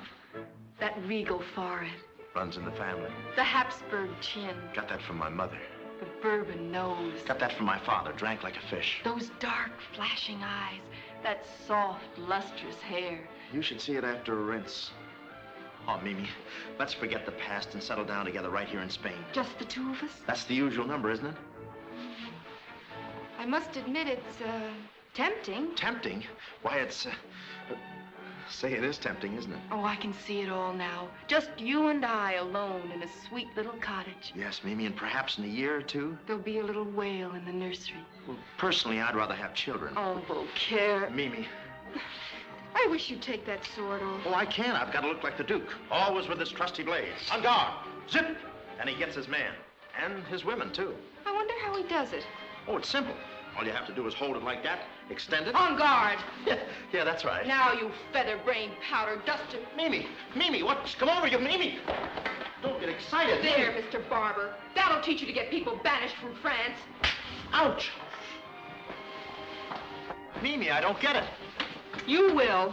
That regal forehead. Runs in the family. The Habsburg chin. Got that from my mother. The bourbon nose. Got that from my father. Drank like a fish. Those dark, flashing eyes. That soft, lustrous hair. You should see it after a rinse. Oh, Mimi, let's forget the past and settle down together right here in Spain. Just the two of us? That's the usual number, isn't it? I must admit it's, tempting. Tempting? Why, Say, it is tempting, isn't it? Oh, I can see it all now. Just you and I alone in a sweet little cottage. Yes, Mimi, and perhaps in a year or two. There'll be a little wail in the nursery. Well, personally, I'd rather have children. Oh, Beaucaire. Mimi. I wish you'd take that sword off. Oh, I can't. I've got to look like the Duke. Always with this trusty blade. On guard. Zip! And he gets his man. And his women, too. I wonder how he does it. Oh, it's simple. All you have to do is hold it like that, extend it. On guard. Yeah, that's right. Now, you feather-brained powder duster. Mimi, what's come over you, Mimi? Don't get excited. There, Mr. Barber. That'll teach you to get people banished from France. Ouch! Mimi, I don't get it. You will.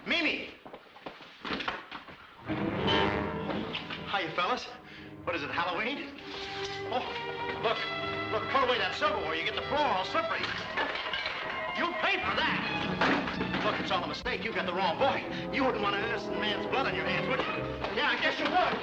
Mimi! Hiya, fellas. What is it, Halloween? Oh, look, put away that silverware. You get the floor all slippery. You'll pay for that. Look, it's all a mistake. You got the wrong boy. You wouldn't want an innocent man's blood on your hands, would you? Yeah, I guess you would.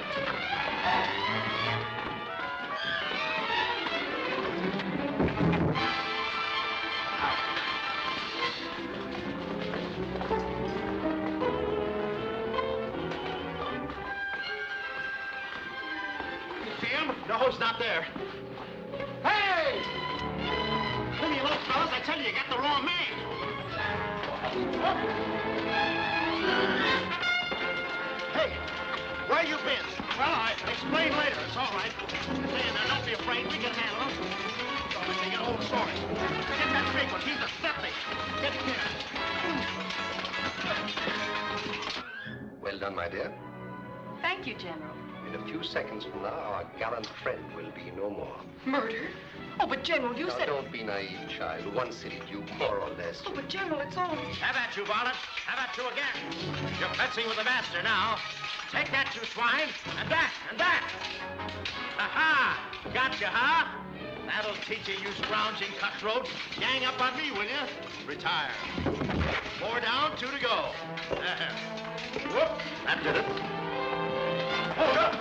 No, he's not there. Hey! Leave me alone, fellas. I tell you, you got the wrong man. Hey, where you been? Well, I explain later. It's all right. Hey, now, don't be afraid. We can handle him. They get old story. Get that big one. He's a septic. Get here. Well done, my dear. Thank you, General. In a few seconds from now, our gallant friend will be no more. Murder? Oh, but General, you now, said... Don't be naive, child. One city duke, more or less. Oh, but General, it's all... Have at you, Varlet. Have at you again. You're fencing with the master now. Take that, you swine. And that, and that. Ha-ha! Gotcha, huh? That'll teach you, you scrounging cutthroat. Gang up on me, will you? Retire. 4 down, 2 to go. Whoop, that did it. Hold up!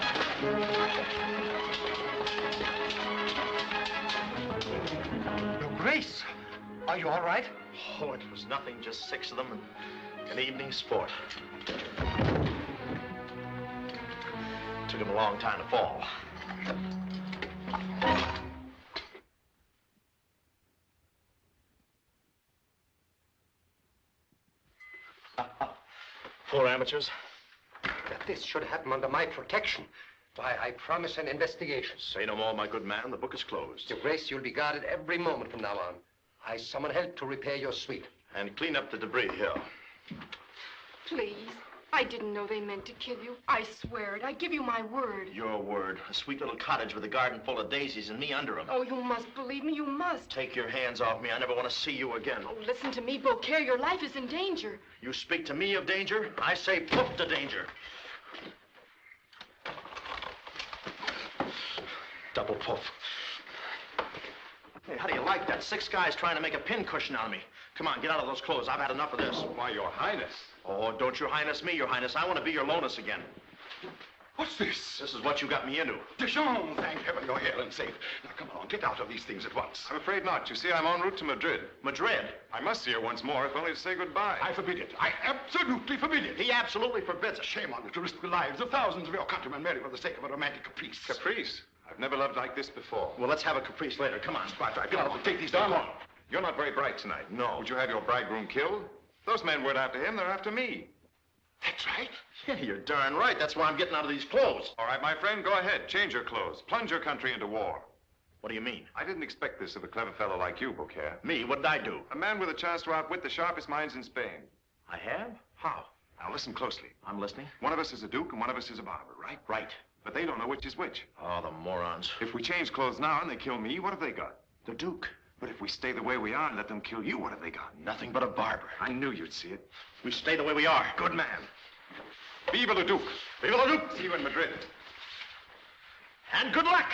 Your Grace, are you all right? Oh, it was nothing, just 6 of them and an evening sport. Took him a long time to fall. Poor amateurs. That this should happen under my protection. Why, I promise an investigation. Say no more, my good man. The book is closed. Your Grace, you'll be guarded every moment from now on. I summon help to repair your suite. And clean up the debris here. Please. I didn't know they meant to kill you. I swear it. I give you my word. Your word. A sweet little cottage with a garden full of daisies and me under them. Oh, you must believe me. You must. Take your hands off me. I never want to see you again. Oh, listen to me, Beaucaire. Your life is in danger. You speak to me of danger? I say poof to danger. Double poof. Hey, how do you like that? 6 guys trying to make a pincushion out of me. Come on, get out of those clothes. I've had enough of this. Why, Your Highness. Oh, don't Your Highness me, Your Highness. I want to be your Lonus again. What's this? This is what you got me into. Dijon, thank heaven you're here and safe. Now, come along, get out of these things at once. I'm afraid not. You see, I'm en route to Madrid. Madrid? I must see her once more, if only to say goodbye. I forbid it. I absolutely forbid it. He absolutely forbids it. Shame on you to risk the lives of thousands of your countrymen merely for the sake of a romantic caprice. Caprice? I've never loved like this before. Well, let's have a caprice later. Come on, Patric. Get out, take these down. Come on. You're not very bright tonight. No. Would you have your bridegroom killed? Those men weren't after him, they're after me. That's right. Yeah, you're darn right. That's why I'm getting out of these clothes. All right, my friend, go ahead. Change your clothes. Plunge your country into war. What do you mean? I didn't expect this of a clever fellow like you, Beaucaire. Me? What did I do? A man with a chance to outwit the sharpest minds in Spain. I have? How? Now, listen closely. I'm listening. One of us is a duke and one of us is a barber, right? Right. But they don't know which is which. Oh, the morons. If we change clothes now and they kill me, what have they got? The Duke. But if we stay the way we are and let them kill you, what have they got? Nothing but a barber. I knew you'd see it. We stay the way we are. Good man. Viva the Duke. Viva the Duke. See you in Madrid. And good luck.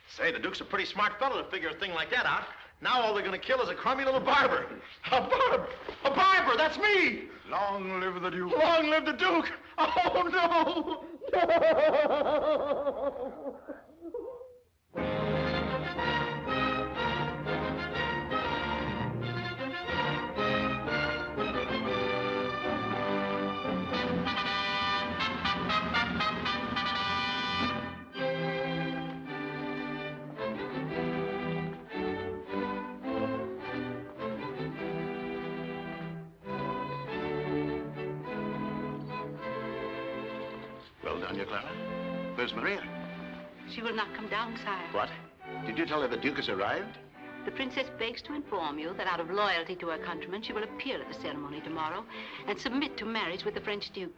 Say, the Duke's a pretty smart fellow to figure a thing like that out. Now all they're going to kill is a crummy little barber. A barber! A barber! That's me! Long live the Duke. Long live the Duke! Oh, no! Well done, your Clara. Where's Maria? She will not come down, sire. What? Did you tell her the Duke has arrived? The princess begs to inform you that out of loyalty to her countrymen, she will appear at the ceremony tomorrow and submit to marriage with the French Duke.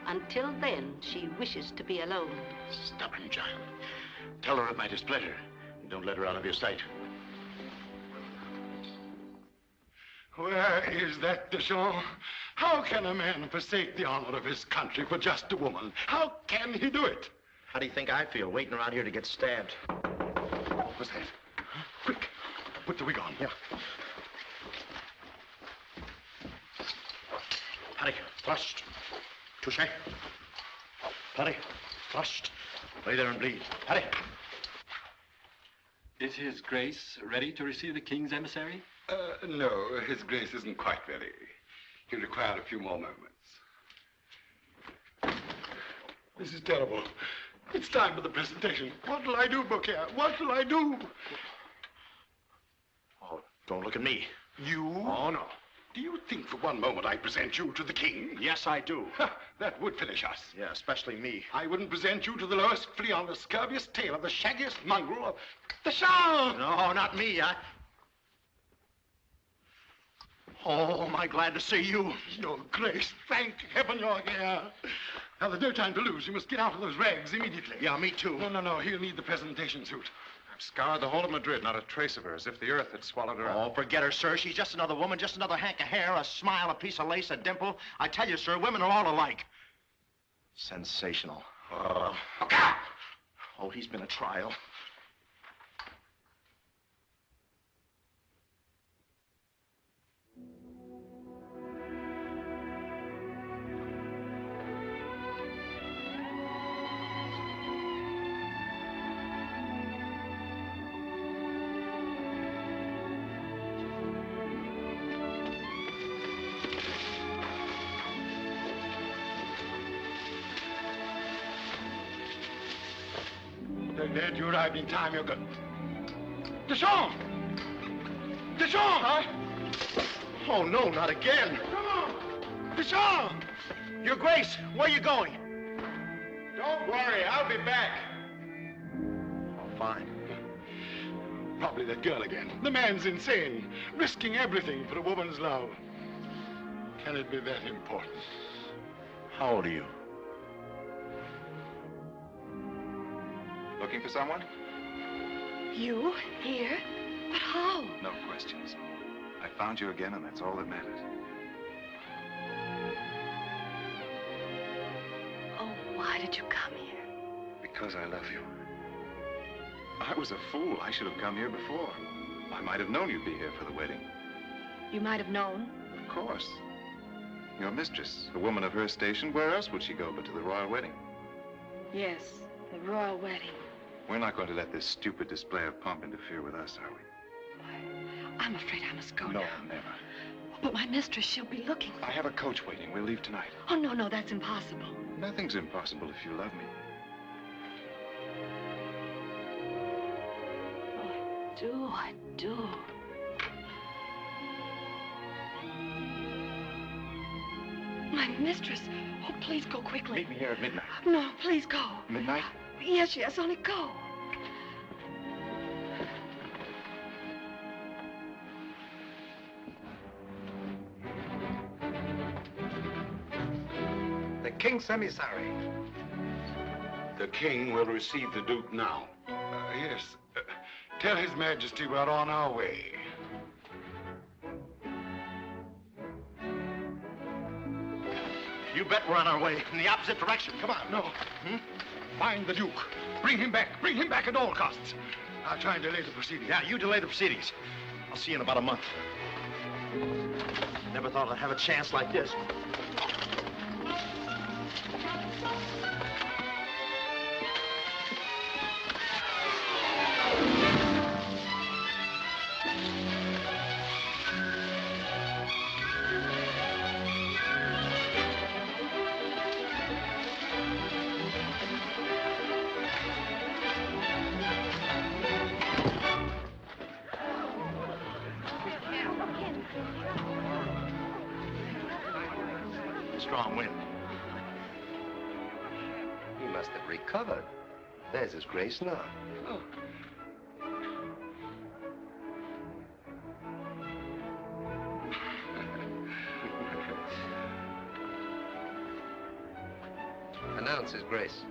Until then, she wishes to be alone. Stubborn child. Tell her of my displeasure. Don't let her out of your sight. Where is that Deschamps? How can a man forsake the honor of his country for just a woman? How can he do it? How do you think I feel, waiting around here to get stabbed? What was that? Quick, put the wig on. Yeah. Patric, thrust. Touche. Patric, thrust. Lay there and bleed. Patric. Is His Grace ready to receive the King's emissary? No, His Grace isn't quite ready. He'll require a few more moments. This is terrible. It's time for the presentation. What'll I do, Beaucaire? What'll I do? Oh, don't look at me. You? Oh, no. Do you think for one moment I present you to the king? Yes, I do. That would finish us. Yeah, especially me. I wouldn't present you to the lowest flea on the scurviest tail of the shaggiest mongrel of the Shah! No, not me. Oh, am I glad to see you. Your Grace, thank heaven you're here. Now, there's no time to lose. You must get out of those rags immediately. Yeah, me too. No. He'll need the presentation suit. I've scoured the whole of Madrid, not a trace of her, as if the earth had swallowed her up. Oh, forget her, sir. She's just another woman, just another hank of hair, a smile, a piece of lace, a dimple. I tell you, sir, women are all alike. Sensational. Oh, he's been a trial. Ned, you arrived in time. You're good. Deschamps! Deschamps! Huh? Oh, no, not again. Deschamps! Your Grace, where are you going? Don't worry, I'll be back. Oh, fine. Probably that girl again. The man's insane, risking everything for a woman's love. Can it be that important? How old are you? Looking for someone? You? Here? But how? No questions. I found you again, and that's all that matters. Oh, why did you come here? Because I love you. I was a fool. I should have come here before. I might have known you'd be here for the wedding. You might have known. Of course. Your mistress, a woman of her station, where else would she go but to the royal wedding? Yes, the royal wedding. We're not going to let this stupid display of pomp interfere with us, are we? I'm afraid I must go No, now. never. But my mistress, she'll be looking for I have a coach waiting. We'll leave tonight. Oh, no, that's impossible. Nothing's impossible if you love me. I do. My mistress. Oh, please go quickly. Meet me here at midnight. No, please go. Midnight? Yes, only go. The King's emissary. The king will receive the Duke now. Yes. Tell His Majesty we're on our way. You bet we're on our way in the opposite direction. Come on. No. Find the Duke. Bring him back. Bring him back at all costs. I'll try and delay the proceedings. Yeah, you delay the proceedings. I'll see you in about a month. Never thought I'd have a chance like this. Strong wind. must have recovered. There's his grace now. Oh. Announce his grace.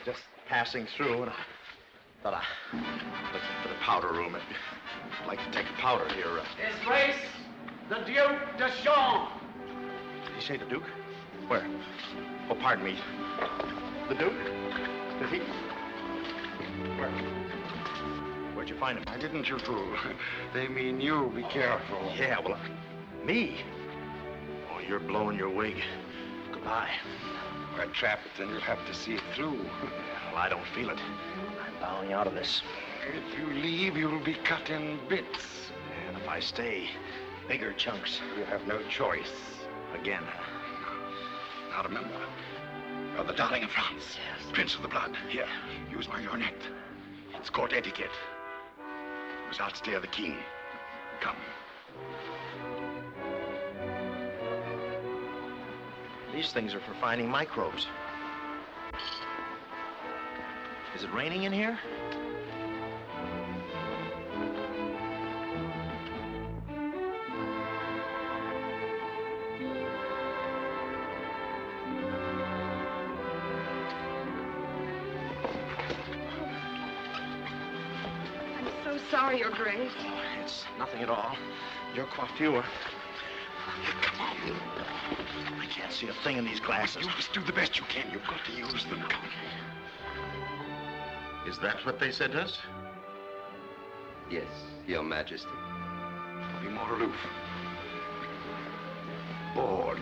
Just passing through, and I thought I looked for the powder room. I'd like to take a powder here. His Grace, the Duke de Chaumb. Did he say the Duke? Where? Oh, pardon me. The Duke? Did he? Where? Where'd you find him? Why didn't you fool? They mean you. Be careful. Yeah, well, me? Oh, you're blowing your wig. Goodbye. We're trapped, and you'll have to see it through. Well, I don't feel it. I'm bowing out of this. If you leave, you'll be cut in bits. And if I stay, bigger chunks. You have no choice. Again. Now remember, you're the darling of France. Yes. Prince of the blood. Here, use my lorgnette. It's court etiquette. You must outstare the king. Come. These things are for finding microbes. Is it raining in here? I'm so sorry, Your Grace. It's nothing at all. Your coiffure. Come on. I can't see a thing in these glasses. You must do the best you can. You've got to use them. Come. Is that what they said to us? Yes, Your Majesty. Be more aloof. Bored.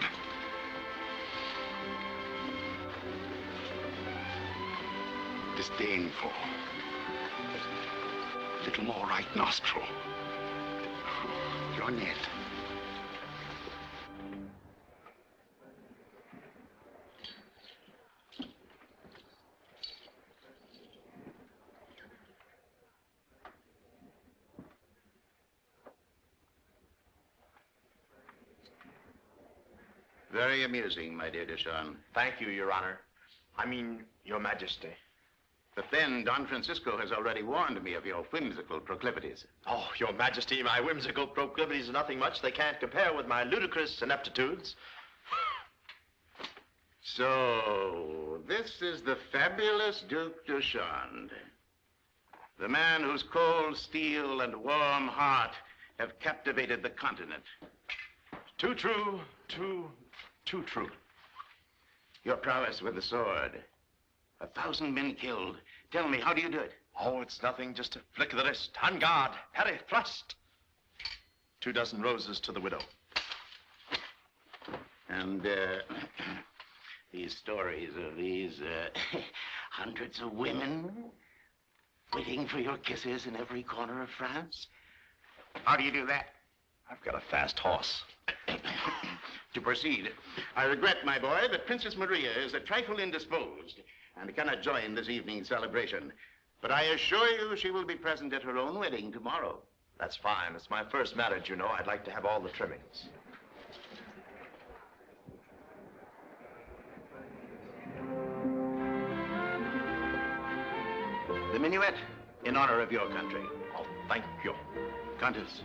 Disdainful. A little more right nostril. Lorgnette. Very amusing, my dear Deschamps. Thank you, Your Honor. I mean, Your Majesty. But then Don Francisco has already warned me of your whimsical proclivities. Oh, Your Majesty, my whimsical proclivities are nothing much. They can't compare with my ludicrous ineptitudes. So, this is the fabulous Duke de Chandre. The man whose cold steel and warm heart have captivated the continent. Too true, too true. Your prowess with the sword. 1,000 men killed. Tell me, how do you do it? Oh, it's nothing, just a flick of the wrist. On guard, Harry, thrust. 24 roses to the widow. And, these stories of these, hundreds of women waiting for your kisses in every corner of France. How do you do that? I've got a fast horse. To proceed, I regret, my boy, that Princess Maria is a trifle indisposed and cannot join this evening's celebration. But I assure you she will be present at her own wedding tomorrow. That's fine. It's my first marriage, you know. I'd like to have all the trimmings. The minuet in honor of your country. Oh, thank you. Countess.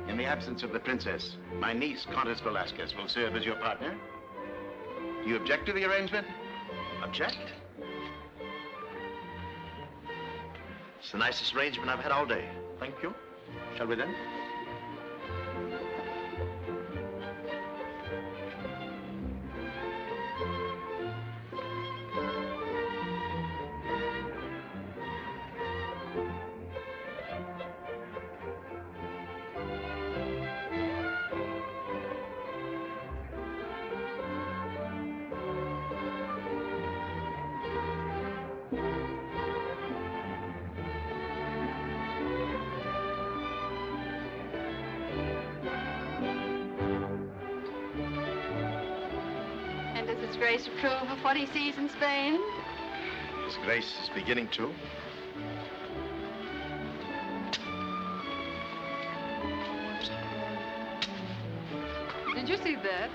In the absence of the princess, my niece, Countess Velasquez, will serve as your partner. Do you object to the arrangement? Object? It's the nicest arrangement I've had all day. Thank you. Shall we then? His Grace approve of what he sees in Spain? His Grace is beginning to. Did you see that?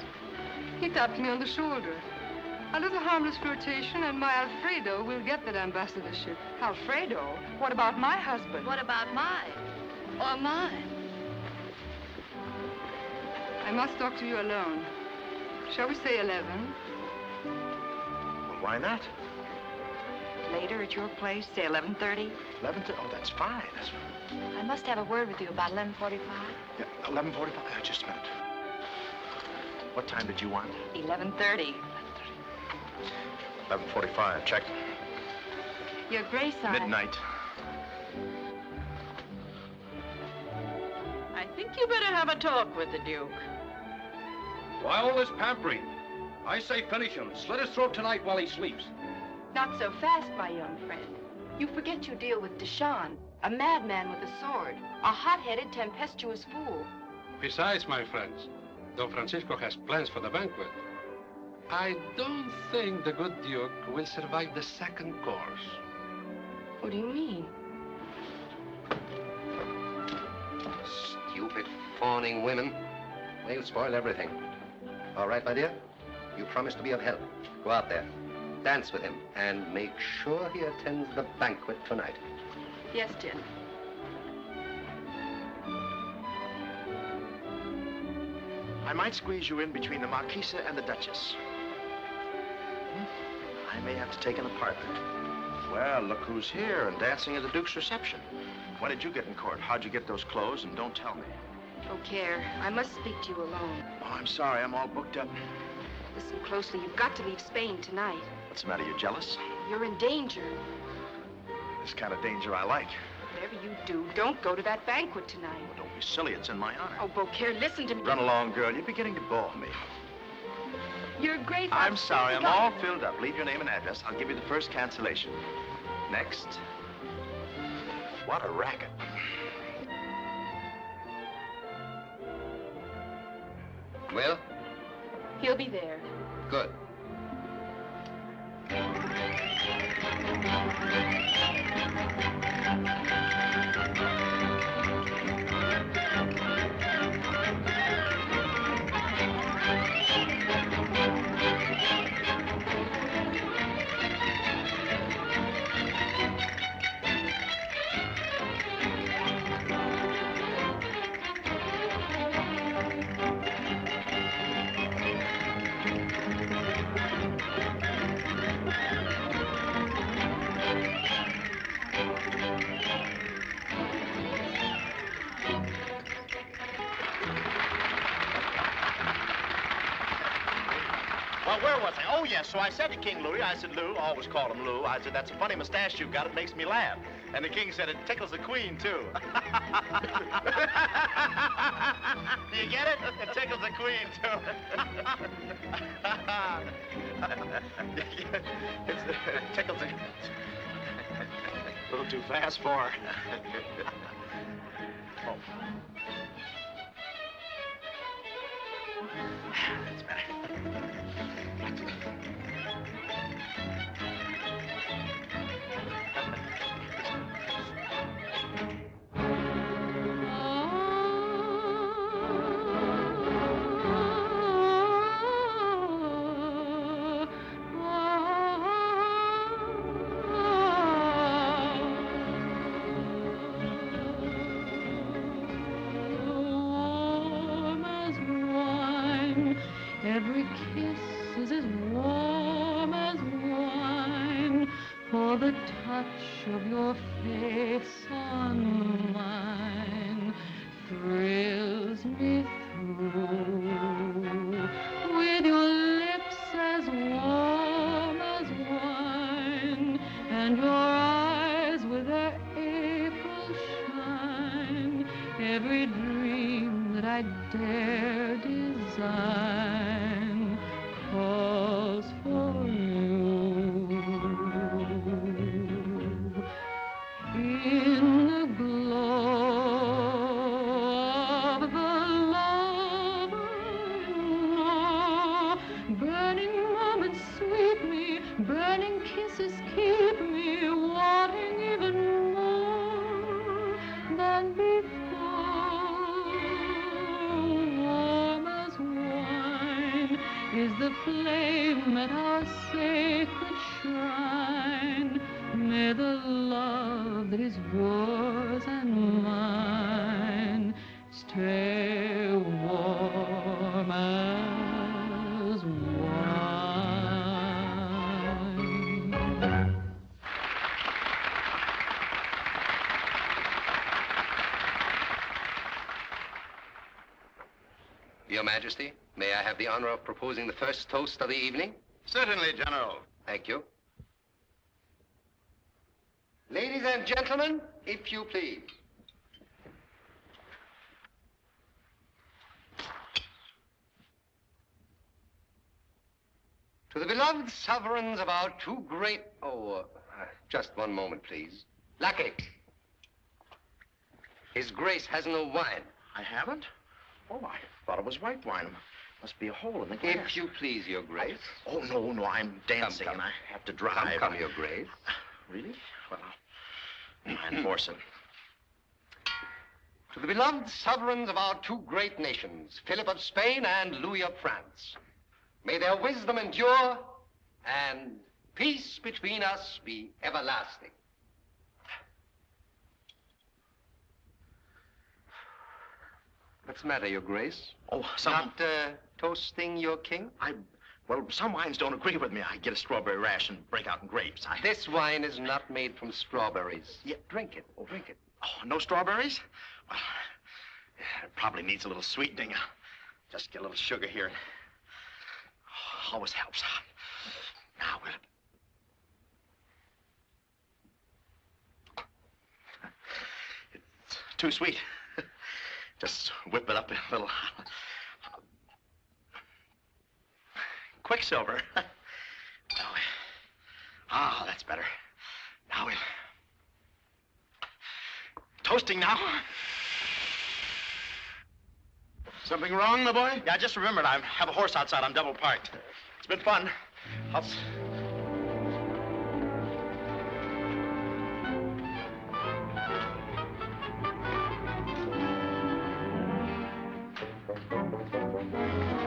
He tapped me on the shoulder. A little harmless flirtation, and my Alfredo will get that ambassadorship. Alfredo? What about my husband? What about mine? Or mine? I must talk to you alone. Shall we say 11? Well, why not? Later at your place, say 11:30? 11:30? Oh, that's fine. That's fine. I must have a word with you about 11:45. Yeah, 11:45? Just a minute. What time did you want? 11:30. 11:45. Check. Your Grace, Midnight. I think you better have a talk with the Duke. Why all this pampering? I say finish him. Slit his throat tonight while he sleeps. Not so fast, my young friend. You forget you deal with Deshawn, a madman with a sword, a hot-headed, tempestuous fool. Besides, my friends, Don Francisco has plans for the banquet. I don't think the good Duke will survive the second course. What do you mean? Stupid, fawning women. They'll spoil everything. All right, my dear? You promise to be of help. Go out there, dance with him, and make sure he attends the banquet tonight. Yes, Jen. I might squeeze you in between the Marquisa and the Duchess. I may have to take an apartment. Well, look who's here and dancing at the Duke's reception. When did you get in court? How'd you get those clothes? And don't tell me. Beaucaire, I must speak to you alone. Oh, I'm sorry. I'm all booked up. Listen closely. You've got to leave Spain tonight. What's the matter? You jealous? You're in danger. This kind of danger I like. Whatever you do, don't go to that banquet tonight. Oh, don't be silly. It's in my honor. Oh, Beaucaire, listen to me. Run along, girl. You're beginning to bore me. Your Grace... I'm sorry. I'm all filled up. Leave your name and address. I'll give you the first cancellation. Next. What a racket. Well? He'll be there. Good. Well, where was I? Oh, yes. So I said to King Louis, I said, Lou, always call him Lou. I said, that's a funny mustache you've got. It makes me laugh. And the king said, it tickles the queen, too. Do you get it? It tickles the queen, too. It tickles the... A little too fast for her. Oh. That's better. Every kiss is as warm as wine, for the touch of your face on mine thrills me through. With your lips as warm as wine, and your eyes with their April shine, every dream that I dare design calls for you. In the glow of the love I know, burning moments sweep me, burning kisses keep me wanting even more than before. Warm as wine is the flame at our sacred shrine. May the love that is yours and mine stay warm as wine. Your Majesty, may I have the honor of proposing the first toast of the evening? Certainly, General. Thank you. Ladies and gentlemen, if you please. To the beloved sovereigns of our two great... just one moment, please. Lackey. His Grace has no wine. I haven't? Oh, I thought it was white wine. Must be a hole in the glass. If you please, Your Grace. Oh, no, I'm dancing and I have to drive. Come, Your Grace. Really? Well, I'll enforce it. To the beloved sovereigns of our two great nations, Philip of Spain and Louis of France, may their wisdom endure and peace between us be everlasting. What's the matter, Your Grace? Oh, Not toasting your king? Well, some wines don't agree with me. I get a strawberry rash and break out in grapes. This wine is not made from strawberries. Yeah. Drink it. Drink it. Oh, no strawberries? Well, it probably needs a little sweetening. Just get a little sugar here. Always helps. Now, will it? It's too sweet. Just whip it up a little. Quicksilver. That's better. Now we'll... Toasting now. Something wrong, my boy? Yeah, I just remembered I have a horse outside. I'm double parked. It's been fun.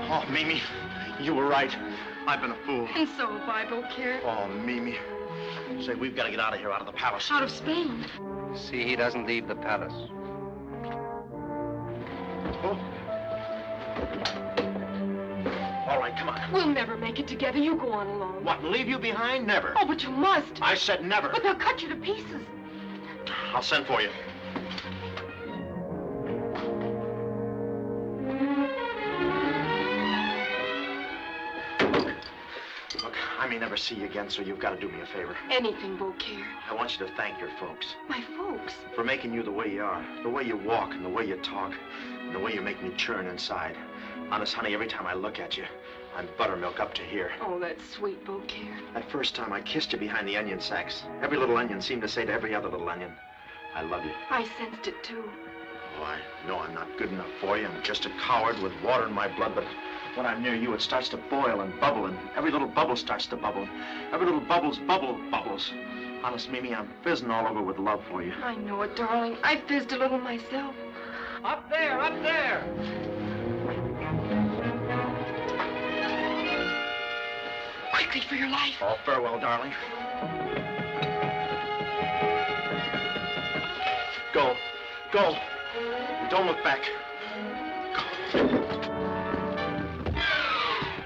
Oh, Mimi, you were right. I've been a fool. And so have I, Beaucaire. Oh, Mimi. Say, we've got to get out of here, out of the palace. Out of Spain. See, he doesn't leave the palace. Oh. All right, come on. We'll never make it together. You go on alone. What, leave you behind? Never. Oh, but you must. I said never. But they'll cut you to pieces. I'll send for you. Look, I may never see you again, so you've got to do me a favor. Anything, Beaucaire. I want you to thank your folks. My folks? For making you the way you are. The way you walk and the way you talk. And the way you make me churn inside. Honest, honey, every time I look at you, I'm buttermilk up to here. Oh, that's sweet, Beaucaire. That first time I kissed you behind the onion sacks, every little onion seemed to say to every other little onion, I love you. I sensed it, too. Oh, I know I'm not good enough for you. I'm just a coward with water in my blood, but when I'm near you, it starts to boil and bubble, and every little bubble starts to bubble. Every little bubbles. Honest, Mimi, I'm fizzing all over with love for you. I know it, darling. I fizzed a little myself. Up there, up there! Quickly for your life. Oh, farewell, darling. Go. Go. And don't look back.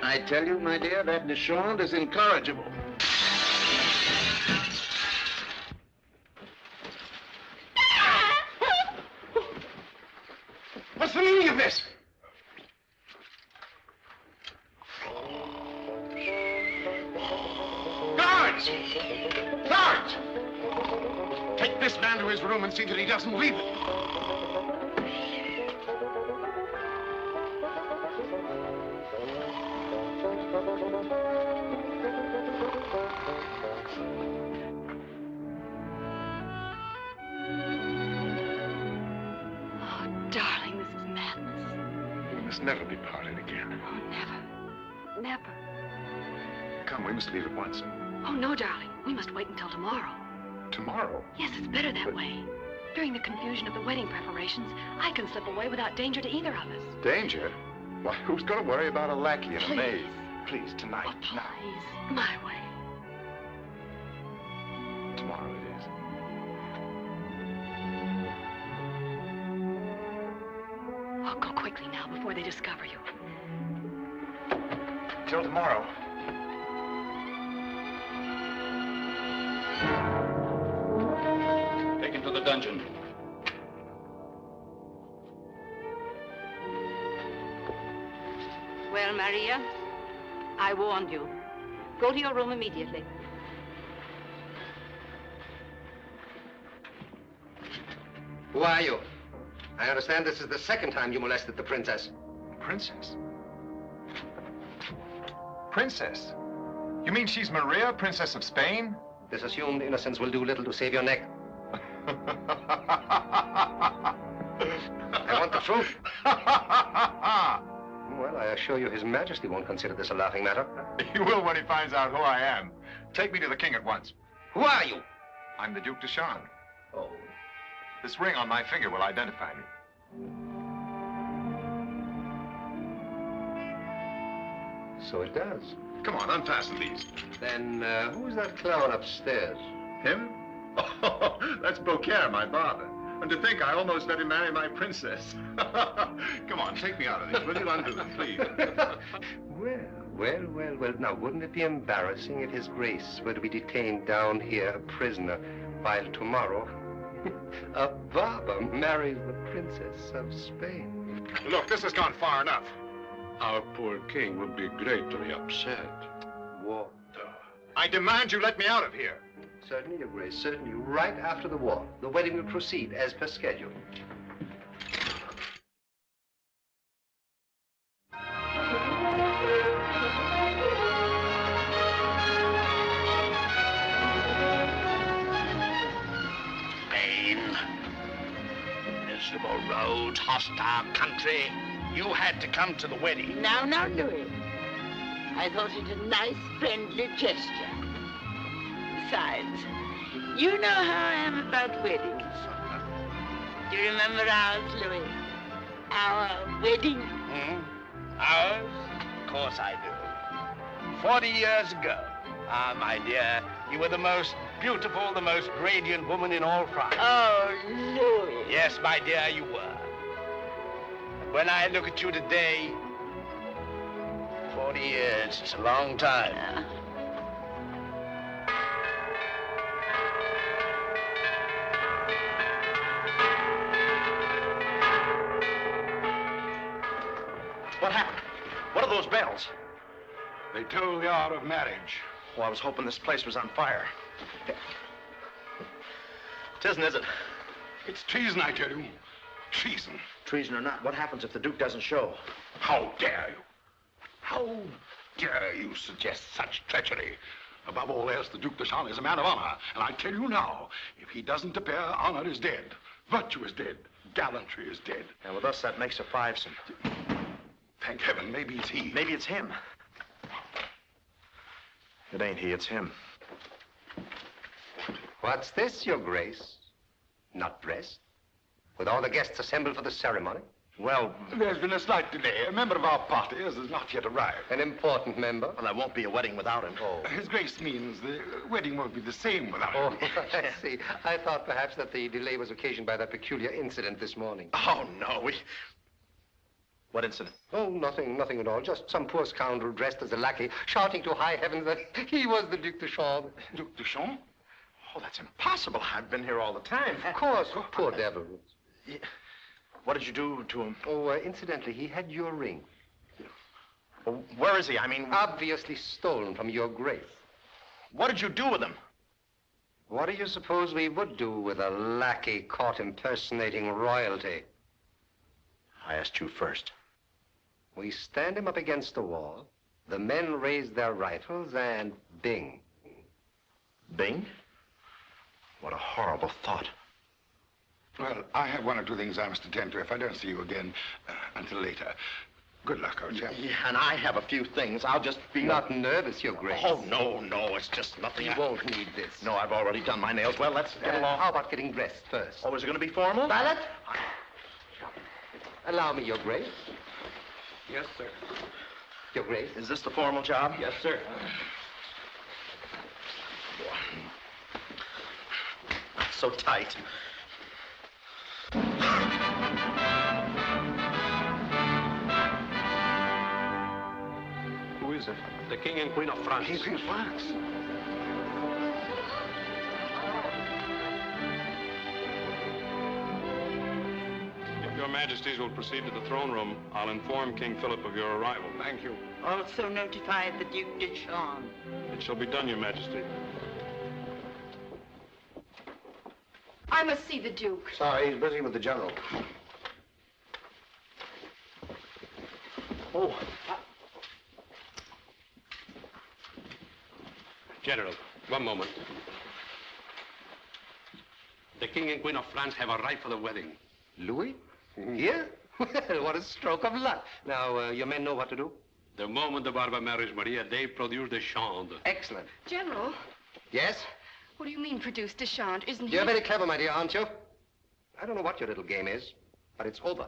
I tell you, my dear, that Deschamps is incorrigible. What's the meaning of this? Guards! Guards! Take this man to his room and see that he doesn't leave it. Darling, this is madness. We must never be parted again. Oh, never. Never. Come, we must leave at once. Oh, no, darling. We must wait until tomorrow. Tomorrow? Yes, it's better that way. During the confusion of the wedding preparations, I can slip away without danger to either of us. Danger? Why, who's going to worry about a lackey and a maid? Please, tonight. Oh, please. My way. Tomorrow it is. Oh, go quickly now before they discover you. Till tomorrow. Take him to the dungeon. Well, Maria, I warned you. Go to your room immediately. Who are you? I understand this is the second time you molested the princess. Princess? Princess? You mean she's Maria, Princess of Spain? This assumed innocence will do little to save your neck. I want the truth. Well, I assure you His Majesty won't consider this a laughing matter. He will when he finds out who I am. Take me to the king at once. Who are you? I'm the Duc de Chandre. Oh. This ring on my finger will identify me. So it does. Come on, unfasten these. Then who's that clown upstairs? Him? Oh, that's Beaucaire, my barber. And to think I almost let him marry my princess. Come on, take me out of these, will you? Undo them, please. Well. Now, wouldn't it be embarrassing if His Grace were to be detained down here a prisoner, while tomorrow a barber marries the Princess of Spain? Look, this has gone far enough. Our poor king would be greatly upset. What? I demand you let me out of here. Certainly, Your Grace, certainly. Right after the war. The wedding will proceed as per schedule. Spain. Miserable roads, hostile country. You had to come to the wedding. Now, Louis. I thought it a nice, friendly gesture. Besides, you know how I am about weddings. Do you remember ours, Louis? Our wedding? Ours? Of course I do. 40 years ago. Ah, my dear, you were the most beautiful, the most radiant woman in all France. Oh, Louis. Yes, my dear, you were. But when I look at you today, 40 years, it's a long time. What happened? What are those bells? They toll the hour of marriage. Oh, I was hoping this place was on fire. It isn't, is it? It's treason, I tell you. Treason. Treason or not, what happens if the Duke doesn't show? How dare you? How dare you suggest such treachery? Above all else, the Duc de Chandre is a man of honor. And I tell you now, if he doesn't appear, honor is dead. Virtue is dead. Gallantry is dead. And with us, that makes a fivesome. Thank heaven, maybe it's he. Maybe it's him. It ain't he, it's him. What's this, Your Grace? Not dressed? With all the guests assembled for the ceremony? Well, there's been a slight delay. A member of our party has not yet arrived. An important member? Well, there won't be a wedding without him. Oh. His Grace means the wedding won't be the same without him. Oh, I see. I thought perhaps that the delay was occasioned by that peculiar incident this morning. Oh, no, What incident? Oh, nothing at all. Just some poor scoundrel dressed as a lackey, shouting to high heavens that he was the Duc de Chandre. Duc de Chandre? Oh, that's impossible. I've been here all the time. Of course. Poor devil. What did you do to him? Oh, incidentally, he had your ring. Well, where is he? I mean... Obviously stolen from Your Grace. What did you do with him? What do you suppose we would do with a lackey caught impersonating royalty? I asked you first. We stand him up against the wall. The men raise their rifles and bing. Bing? What a horrible thought. Well, I have one or two things I must attend to if I don't see you again until later. Good luck, old chap. Yeah, and I have a few things. I'll just be... Not nervous, Your Grace. Oh, no, it's just nothing. You won't need this. No, I've already done my nails. Well, let's get along. How about getting dressed first? Oh, is it going to be formal? Valet? Allow me, Your Grace. Yes, sir. Your Grace. Is this the formal job? Yes, sir. So tight. Who is it? The King and Queen of France. King and Queen of France. If your majesties will proceed to the throne room, I'll inform King Philip of your arrival. Thank you. Also notify the Duc de Chandre. It shall be done, your majesty. I must see the Duke. Sorry, he's busy with the general. Oh. General, one moment. The King and Queen of France have arrived for the wedding. Louis? Here? Well, what a stroke of luck. Now, your men know what to do? The moment the barber marries Maria, they produce the Chandre. Excellent. General, Yes? what do you mean produce de Chandre? Isn't he? You're very clever, my dear, aren't you? I don't know what your little game is, but it's over.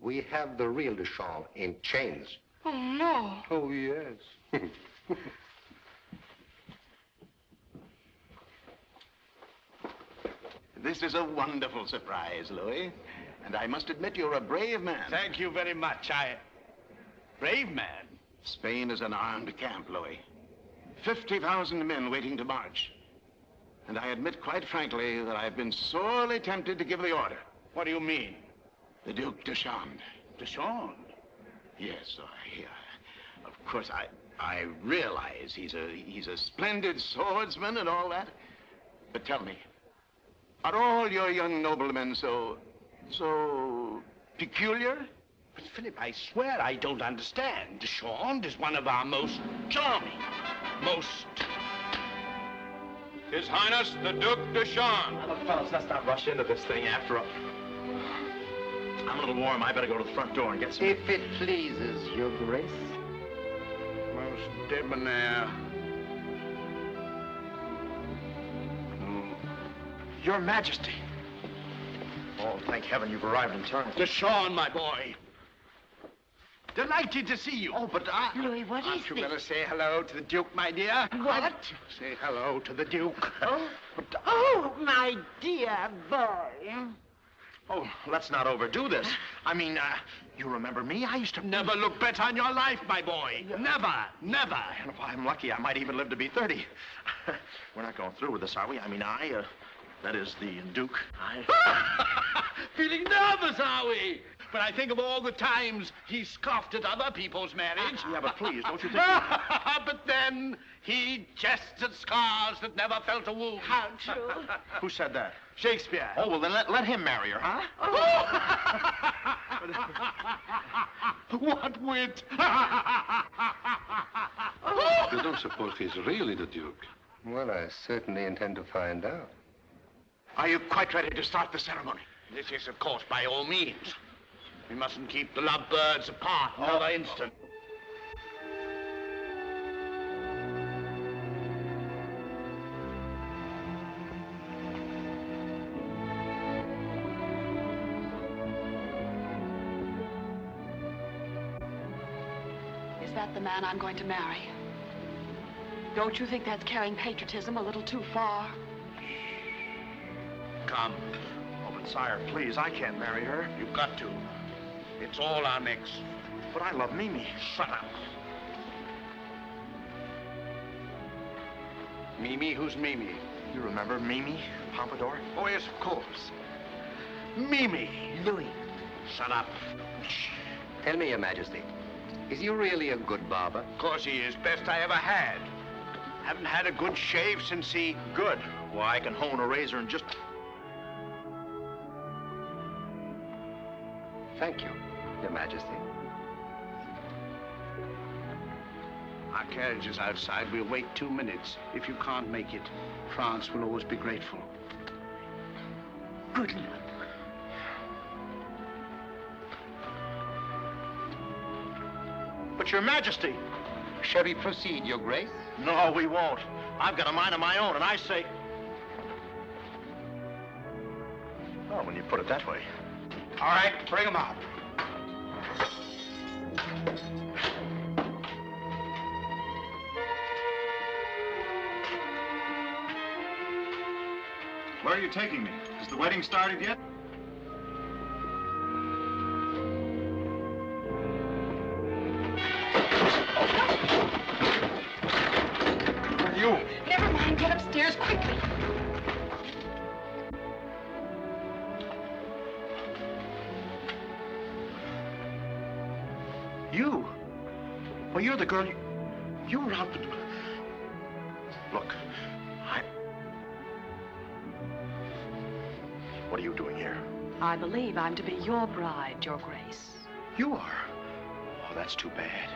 We have the real Deschamps in chains. Oh, no. Oh, yes. This is a wonderful surprise, Louis. And I must admit you're a brave man. Thank you very much. Brave man. Spain is an armed camp, Louis. 50,000 men waiting to march. And I admit quite frankly that I've been sorely tempted to give the order. What do you mean? The Duc de Chandre. De Chandre? Yes, of course, I realize he's a splendid swordsman and all that. But tell me, are all your young noblemen so peculiar? But, Philip, I swear I don't understand. De Chandre is one of our most charming, most... His Highness, the Duc de Chandre. Look, fellas, let's not rush into this thing after all. I'm a little warm. I better go to the front door and get some... If it pleases your Grace. Most debonair. Your Majesty. Oh, thank heaven you've arrived in time. De Chandre, my boy. Delighted to see you. Oh, but Louis, what is Aren't you this? going to say hello to the Duke, my dear? What? Say hello to the Duke. Oh, my dear boy. Oh, let's not overdo this. I mean, you remember me? I used to... Never look better in your life, my boy. Never, never. And if I'm lucky, I might even live to be 30. We're not going through with this, are we? I mean, that is the Duke. Feeling nervous, are we? But I think of all the times he scoffed at other people's marriage. Yeah, but please, don't you think... But then he jests at scars that never felt a wound. How true. Who said that? Shakespeare. Oh, well, then let him marry her, huh? What wit! You don't suppose he's really the Duke? Well, I certainly intend to find out. Are you quite ready to start the ceremony? This is, of course, by all means. We mustn't keep the lovebirds apart another instant. Is that the man I'm going to marry? Don't you think that's carrying patriotism a little too far? Come. Oh, but sire, please, I can't marry her. You've got to. It's all our next. But I love Mimi. Shut up. Mimi? Who's Mimi? You remember Mimi, Pompadour? Oh, yes, of course. Mimi. Louis. Shut up. Tell me, Your Majesty, is he really a good barber? Of course he is. Best I ever had. Haven't had a good shave since he... Good. Why, I can hone a razor and just... Thank you, Your Majesty. Our carriage is outside. We'll wait 2 minutes. If you can't make it, France will always be grateful. Good luck. But Your Majesty... Shall we proceed, Your Grace? No, we won't. I've got a mind of my own, and I say... Oh, when you put it that way. All right, bring him out. Where are you taking me? Has the wedding started yet? You! Never mind, get upstairs quickly. You? Well, you're the girl. You were out. Look, What are you doing here? I believe I'm to be your bride, Your Grace. You are? Oh, that's too bad.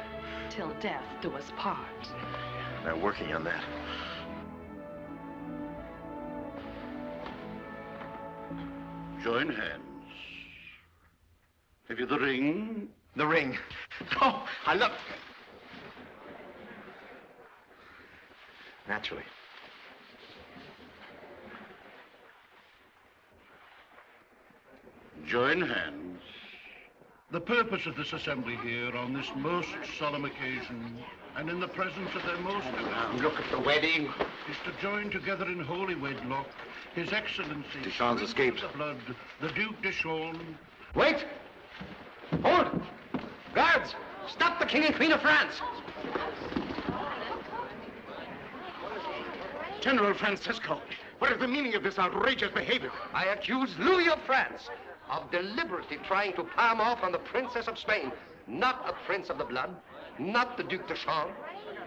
Till death do us part. They're working on that. Join hands. Have you the ring? The ring. Oh, I love... Naturally. Join hands. The purpose of this assembly here on this most solemn occasion, and in the presence of their most... Look at the wedding. ...is to join together in holy wedlock His Excellency... Deschamps escaped. ...the blood, the Duke de Chaulnes... Wait! Hold! Guards! Stop the King and Queen of France! General Francisco, what is the meaning of this outrageous behavior? I accuse Louis of France of deliberately trying to palm off on the Princess of Spain. Not a prince of the blood, not the Duc de Chandre,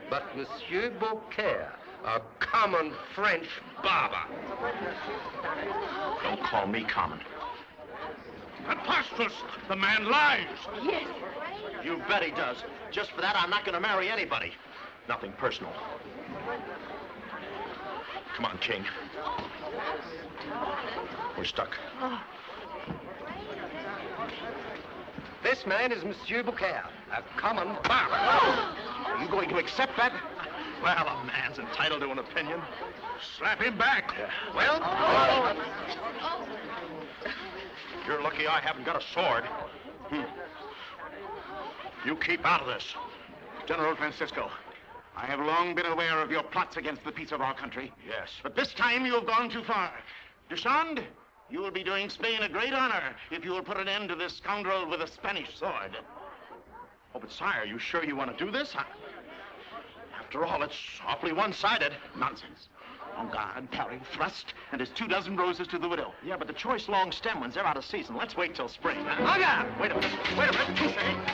but Monsieur Beaucaire, a common French barber. Don't call me common. Preposterous! The man lies! Yes. You bet he does. Just for that, I'm not going to marry anybody. Nothing personal. Come on, King. We're stuck. This man is Monsieur Beaucaire, a common barber. Are you going to accept that? Well, a man's entitled to an opinion. Slap him back. Well, you're lucky I haven't got a sword. You keep out of this. General Francisco, I have long been aware of your plots against the peace of our country. Yes. But this time you have gone too far. Deschamps, you will be doing Spain a great honor if you will put an end to this scoundrel with a Spanish sword. Oh, but sire, are you sure you want to do this? After all, it's awfully one-sided. Nonsense. On guard, parry, thrust, and his 24 roses to the widow. Yeah, but the choice long stem ones, they're out of season. Let's wait till spring. On guard! Wait a minute. Wait a minute. 2 seconds.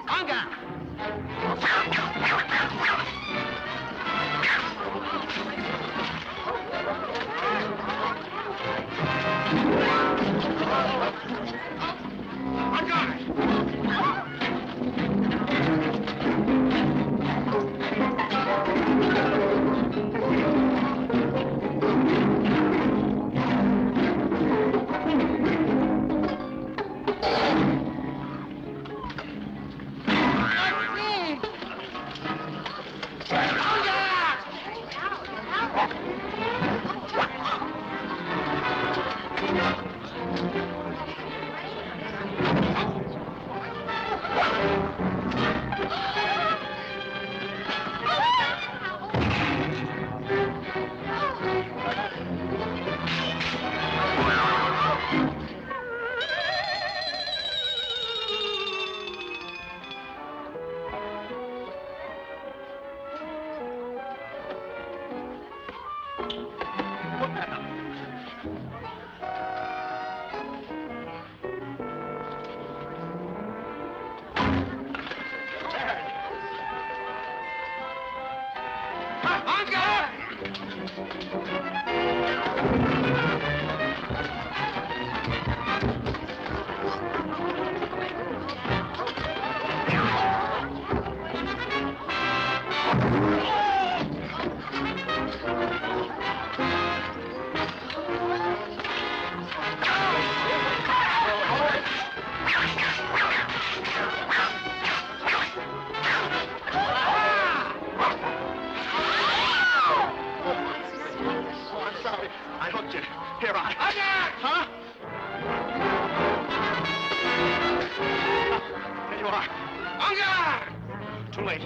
On guard! On guard! I hooked you. Here, I... Huh? There you are. Too late.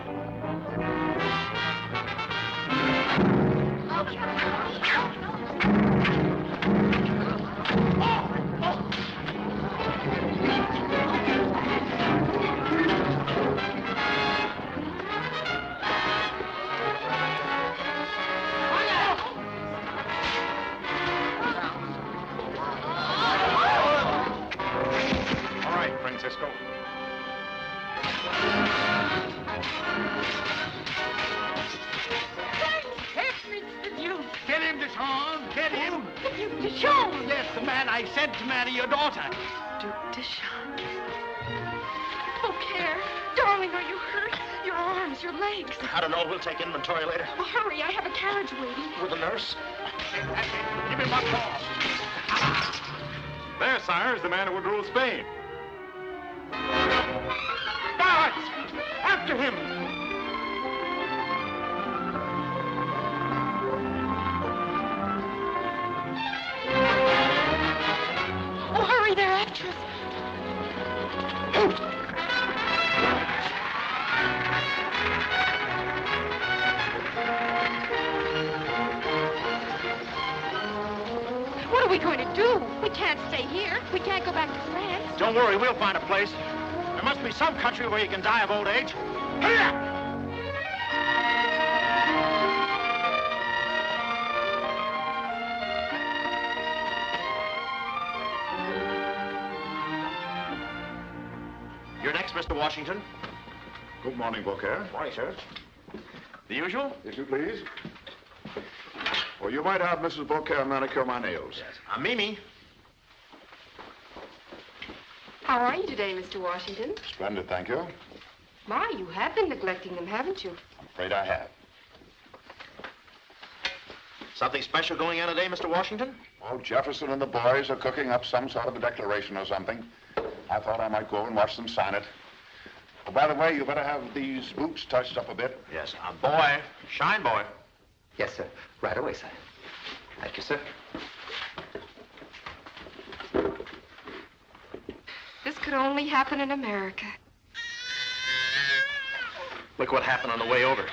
All right, Francisco. Get him, Deschamps! Get him! Deschamps! Yes, the man I sent to marry your daughter. Deschamps. Beaucaire, darling, are you hurt? Your arms, your legs. I don't know. We'll take inventory later. Oh, hurry, I have a carriage waiting. With a nurse? Give him my paw. There, sire, is the man who would rule Spain. Guards! After him! Oh, hurry, they're after us. What are we going to do? We can't stay here. We can't go back to France. Don't worry, we'll find a place. There must be some country where you can die of old age. Hurry up! You're next, Mr. Washington. Good morning, Beaucaire. Morning, sir. The usual? If you please. Well, you might have Mrs. Beaucaire manicure my nails. Yes. Mimi. How are you today, Mr. Washington? Splendid, thank you. My, you have been neglecting them, haven't you? I'm afraid I have. Something special going on today, Mr. Washington? Oh, Jefferson and the boys are cooking up some sort of a declaration or something. I thought I might go and watch them sign it. Oh, by the way, you better have these boots touched up a bit. Yes, boy. Shine, boy. Yes, sir. Right away, sir. Thank you, sir. This could only happen in America. Look what happened on the way over.